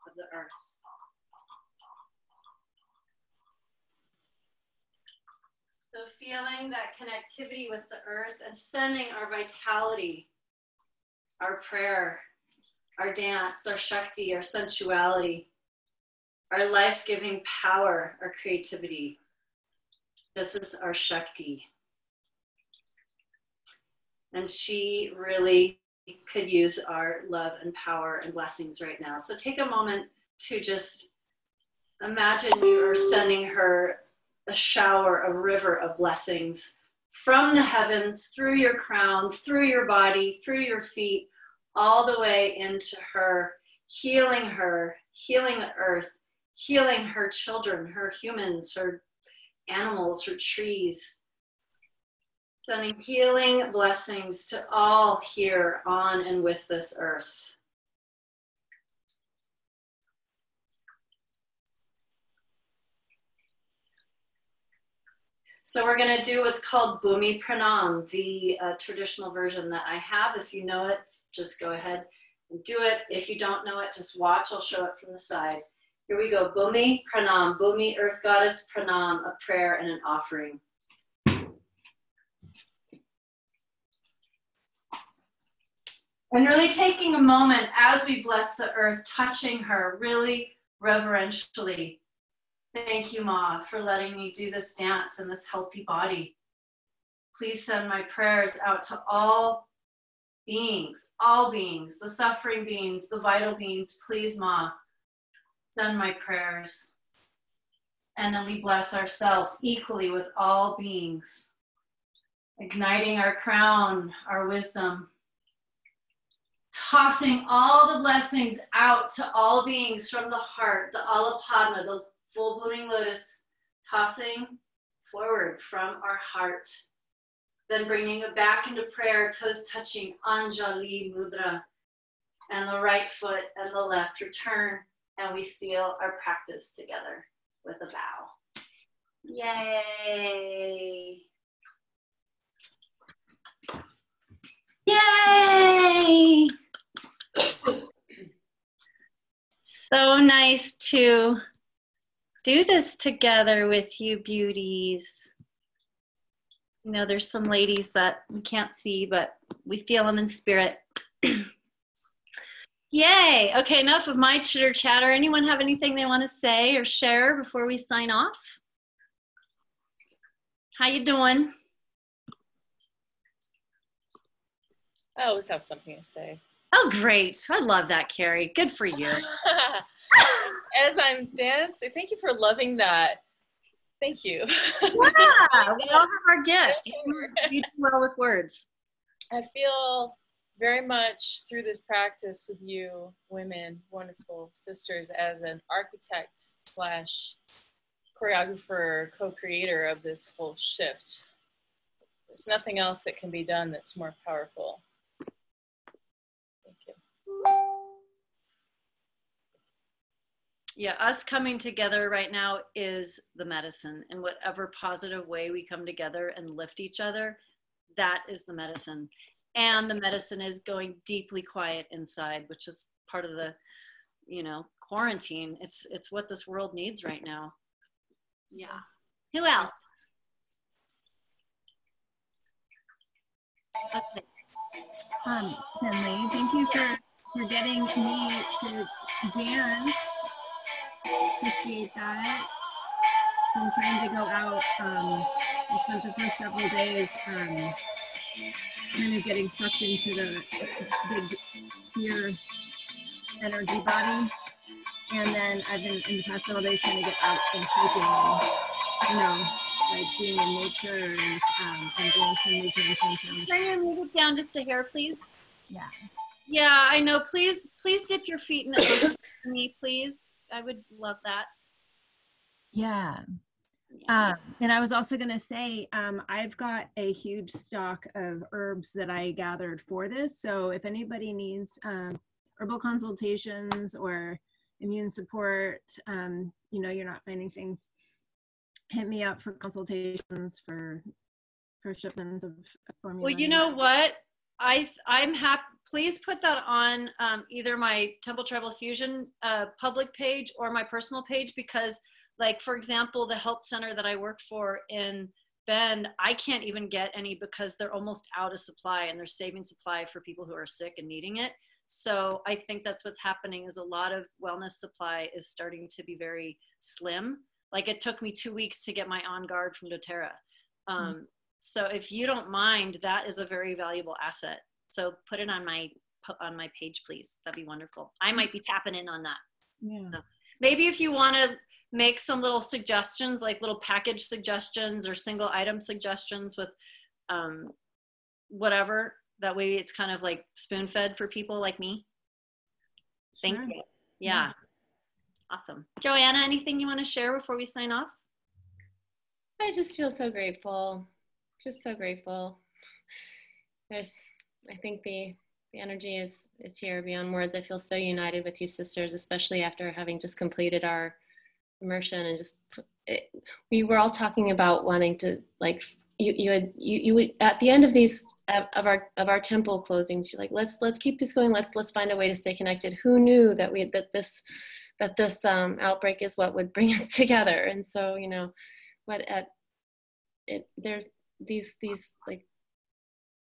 of the earth. So feeling that connectivity with the earth and sending our vitality, our prayer, our dance, our Shakti, our sensuality, our life-giving power, our creativity. This is our Shakti. And she really could use our love and power and blessings right now. So take a moment to just imagine you are sending her a shower, a river of blessings from the heavens, through your crown, through your body, through your feet, all the way into her, healing the earth, healing her children, her humans, her animals, her trees, sending healing blessings to all here on and with this earth. So we're going to do what's called Bhumi Pranam, the traditional version that I have. If you know it, just go ahead and do it. If you don't know it, just watch. I'll show it from the side. Here we go. Bhumi Pranam, Bhumi, Earth Goddess Pranam, a prayer and an offering. And really taking a moment as we bless the earth, touching her really reverentially. Thank you, Ma, for letting me do this dance in this healthy body. Please send my prayers out to all beings, the suffering beings, the vital beings. Please, Ma, send my prayers. And then we bless ourselves equally with all beings, igniting our crown, our wisdom, tossing all the blessings out to all beings from the heart, the Alapadma, the full blooming lotus, tossing forward from our heart. Then bringing it back into prayer, toes touching Anjali Mudra, and the right foot and the left return, and we seal our practice together with a bow. Yay! Yay! So nice to do this together with you beauties. You know, there's some ladies that we can't see, but we feel them in spirit. Yay! Okay, enough of my chitter chatter. Anyone have anything they want to say or share before we sign off? How you doing?
I always have something to say.
Oh, great. I love that, Carrie. Good for you.
As I'm dancing, thank you for loving that. Thank you.
Yeah, we all have our gift. You do well with words.
I feel very much through this practice with you women, wonderful sisters, as an architect / choreographer, co-creator of this whole shift. There's nothing else that can be done that's more powerful. Thank you.
Yeah, us coming together right now is the medicine. In whatever positive way we come together and lift each other, that is the medicine. And the medicine is going deeply quiet inside, which is part of the, you know, quarantine. It's what this world needs right now. Yeah. Who else? Okay.
Tenley, thank you for getting me to dance. Appreciate that. I'm trying to go out. I spent the first several days kind of getting sucked into the big fear energy body. And then I've been in the past several days trying to get out and hiking and, you know, like being in nature and doing some movement and sounds.
Turn your music down just a hair, please.
Yeah.
Yeah, I know. Please dip your feet in the ocean for me, please. I would love that.
Yeah. And I was also going to say, I've got a huge stock of herbs that I gathered for this. So if anybody needs herbal consultations or immune support, you know, you're not finding things, hit me up for consultations for shipments of formula.
Well, you know what? I'm happy. Please put that on either my Temple Tribal Fusion public page or my personal page, because like, for example, the health center that I work for in Bend, I can't even get any because they're almost out of supply, and they're saving supply for people who are sick and needing it. So I think that's what's happening, is a lot of wellness supply is starting to be very slim. Like, it took me 2 weeks to get my On Guard from doTERRA. So if you don't mind, that is a very valuable asset. So put it on my page, please. That'd be wonderful. I might be tapping in on that.
Yeah.
So maybe if you want to make some little suggestions, like little package suggestions or single item suggestions with whatever, that way it's kind of like spoon fed for people like me. Thank
Sure.
you. Yeah. Awesome. Joanna, anything you want to share before we sign off?
I just feel so grateful. Just so grateful. I think the energy is here beyond words. I feel so united with you sisters, especially after having just completed our immersion, and we were all talking about wanting to, like, you would at the end of these of our temple closings, you're like, let's keep this going. Let's find a way to stay connected. Who knew that this outbreak is what would bring us together? And so, you know, there's these like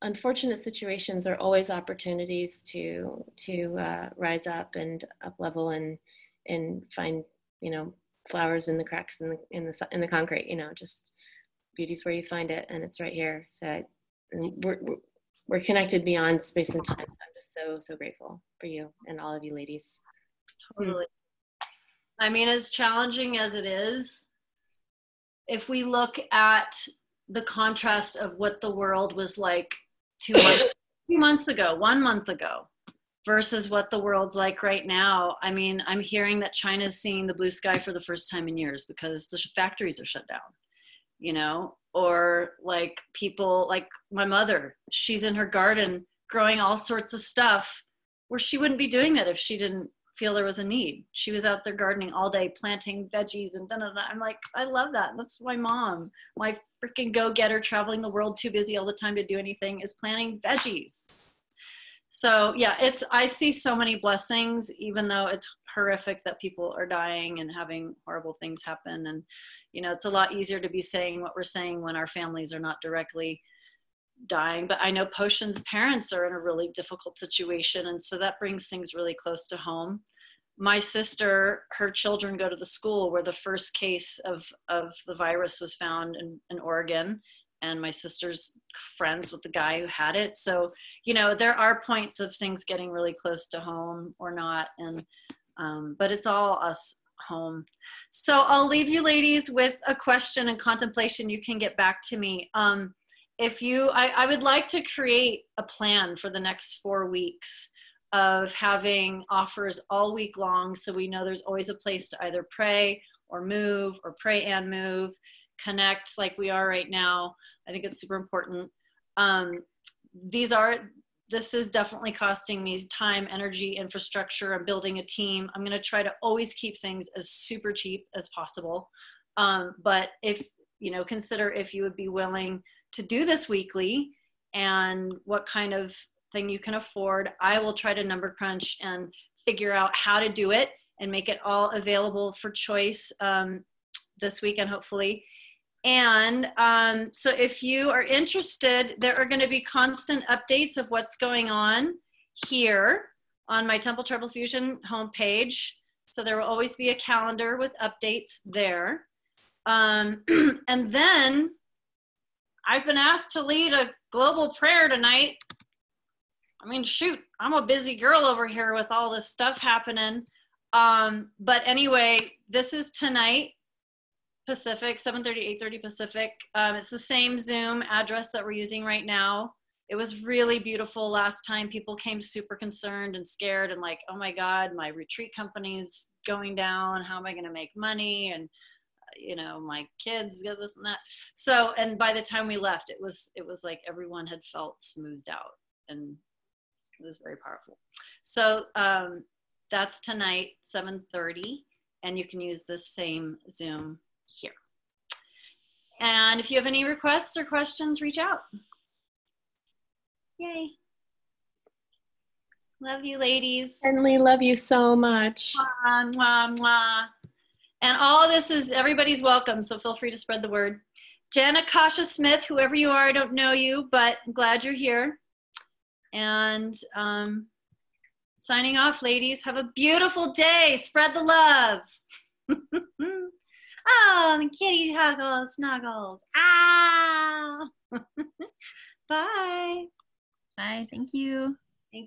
unfortunate situations are always opportunities to rise up and up level and find, you know, flowers in the cracks in the concrete. You know, just beauty's where you find it, and it's right here. So we're connected beyond space and time. So I'm just so grateful for you and all of you ladies.
Totally. I mean, as challenging as it is, if we look at the contrast of what the world was like 2 months ago, 1 month ago, versus what the world's like right now. I mean, I'm hearing that China's seeing the blue sky for the first time in years because the factories are shut down, you know, or like people like my mother, she's in her garden growing all sorts of stuff where she wouldn't be doing that if she didn't feel there was a need. She was out there gardening all day, planting veggies and da-da-da. I'm like, I love that. That's my mom. My freaking go-getter, traveling the world, too busy all the time to do anything, is planting veggies. So yeah, I see so many blessings, even though it's horrific that people are dying and having horrible things happen. And, you know, it's a lot easier to be saying what we're saying when our families are not directly dying. But I know Potion's parents are in a really difficult situation, and so that brings things really close to home. My sister, her children go to the school where the first case of the virus was found in Oregon, and my sister's friends with the guy who had it. So, you know, there are points of things getting really close to home or not, and but it's all us home. So I'll leave you ladies with a question and contemplation. You can get back to me. I would like to create a plan for the next 4 weeks of having offers all week long, so we know there's always a place to either pray or move, or pray and move, connect like we are right now. I think it's super important. This is definitely costing me time, energy, infrastructure. I'm building a team. I'm going to try to always keep things as super cheap as possible. But if, you know, consider if you would be willing to do this weekly and what kind of thing you can afford. I will try to number crunch and figure out how to do it and make it all available for choice this weekend, hopefully. And so if you are interested, there are going to be constant updates of what's going on here on my Temple Tribal Fusion homepage. So there will always be a calendar with updates there. And then I've been asked to lead a global prayer tonight. I mean, shoot, I'm a busy girl over here with all this stuff happening. But anyway, this is tonight, Pacific, 7:30, 8:30 Pacific. It's the same Zoom address that we're using right now. It was really beautiful last time. People came super concerned and scared and like, oh my God, my retreat company's going down. How am I going to make money? And you know, my kids get this and that. So, and by the time we left, it was like everyone had felt smoothed out, and it was very powerful. So that's tonight, 7:30, and you can use the same Zoom here. And if you have any requests or questions, reach out. Yay. Love you, ladies.
Tenley, love you so much.
Mwah, mwah, mwah. And all of this is, everybody's welcome, so feel free to spread the word. Jana Kasha Smith, whoever you are, I don't know you, but I'm glad you're here. And signing off, ladies. Have a beautiful day. Spread the love. Oh, the kitty huggles, snuggles. Ah. Bye.
Bye. Thank you.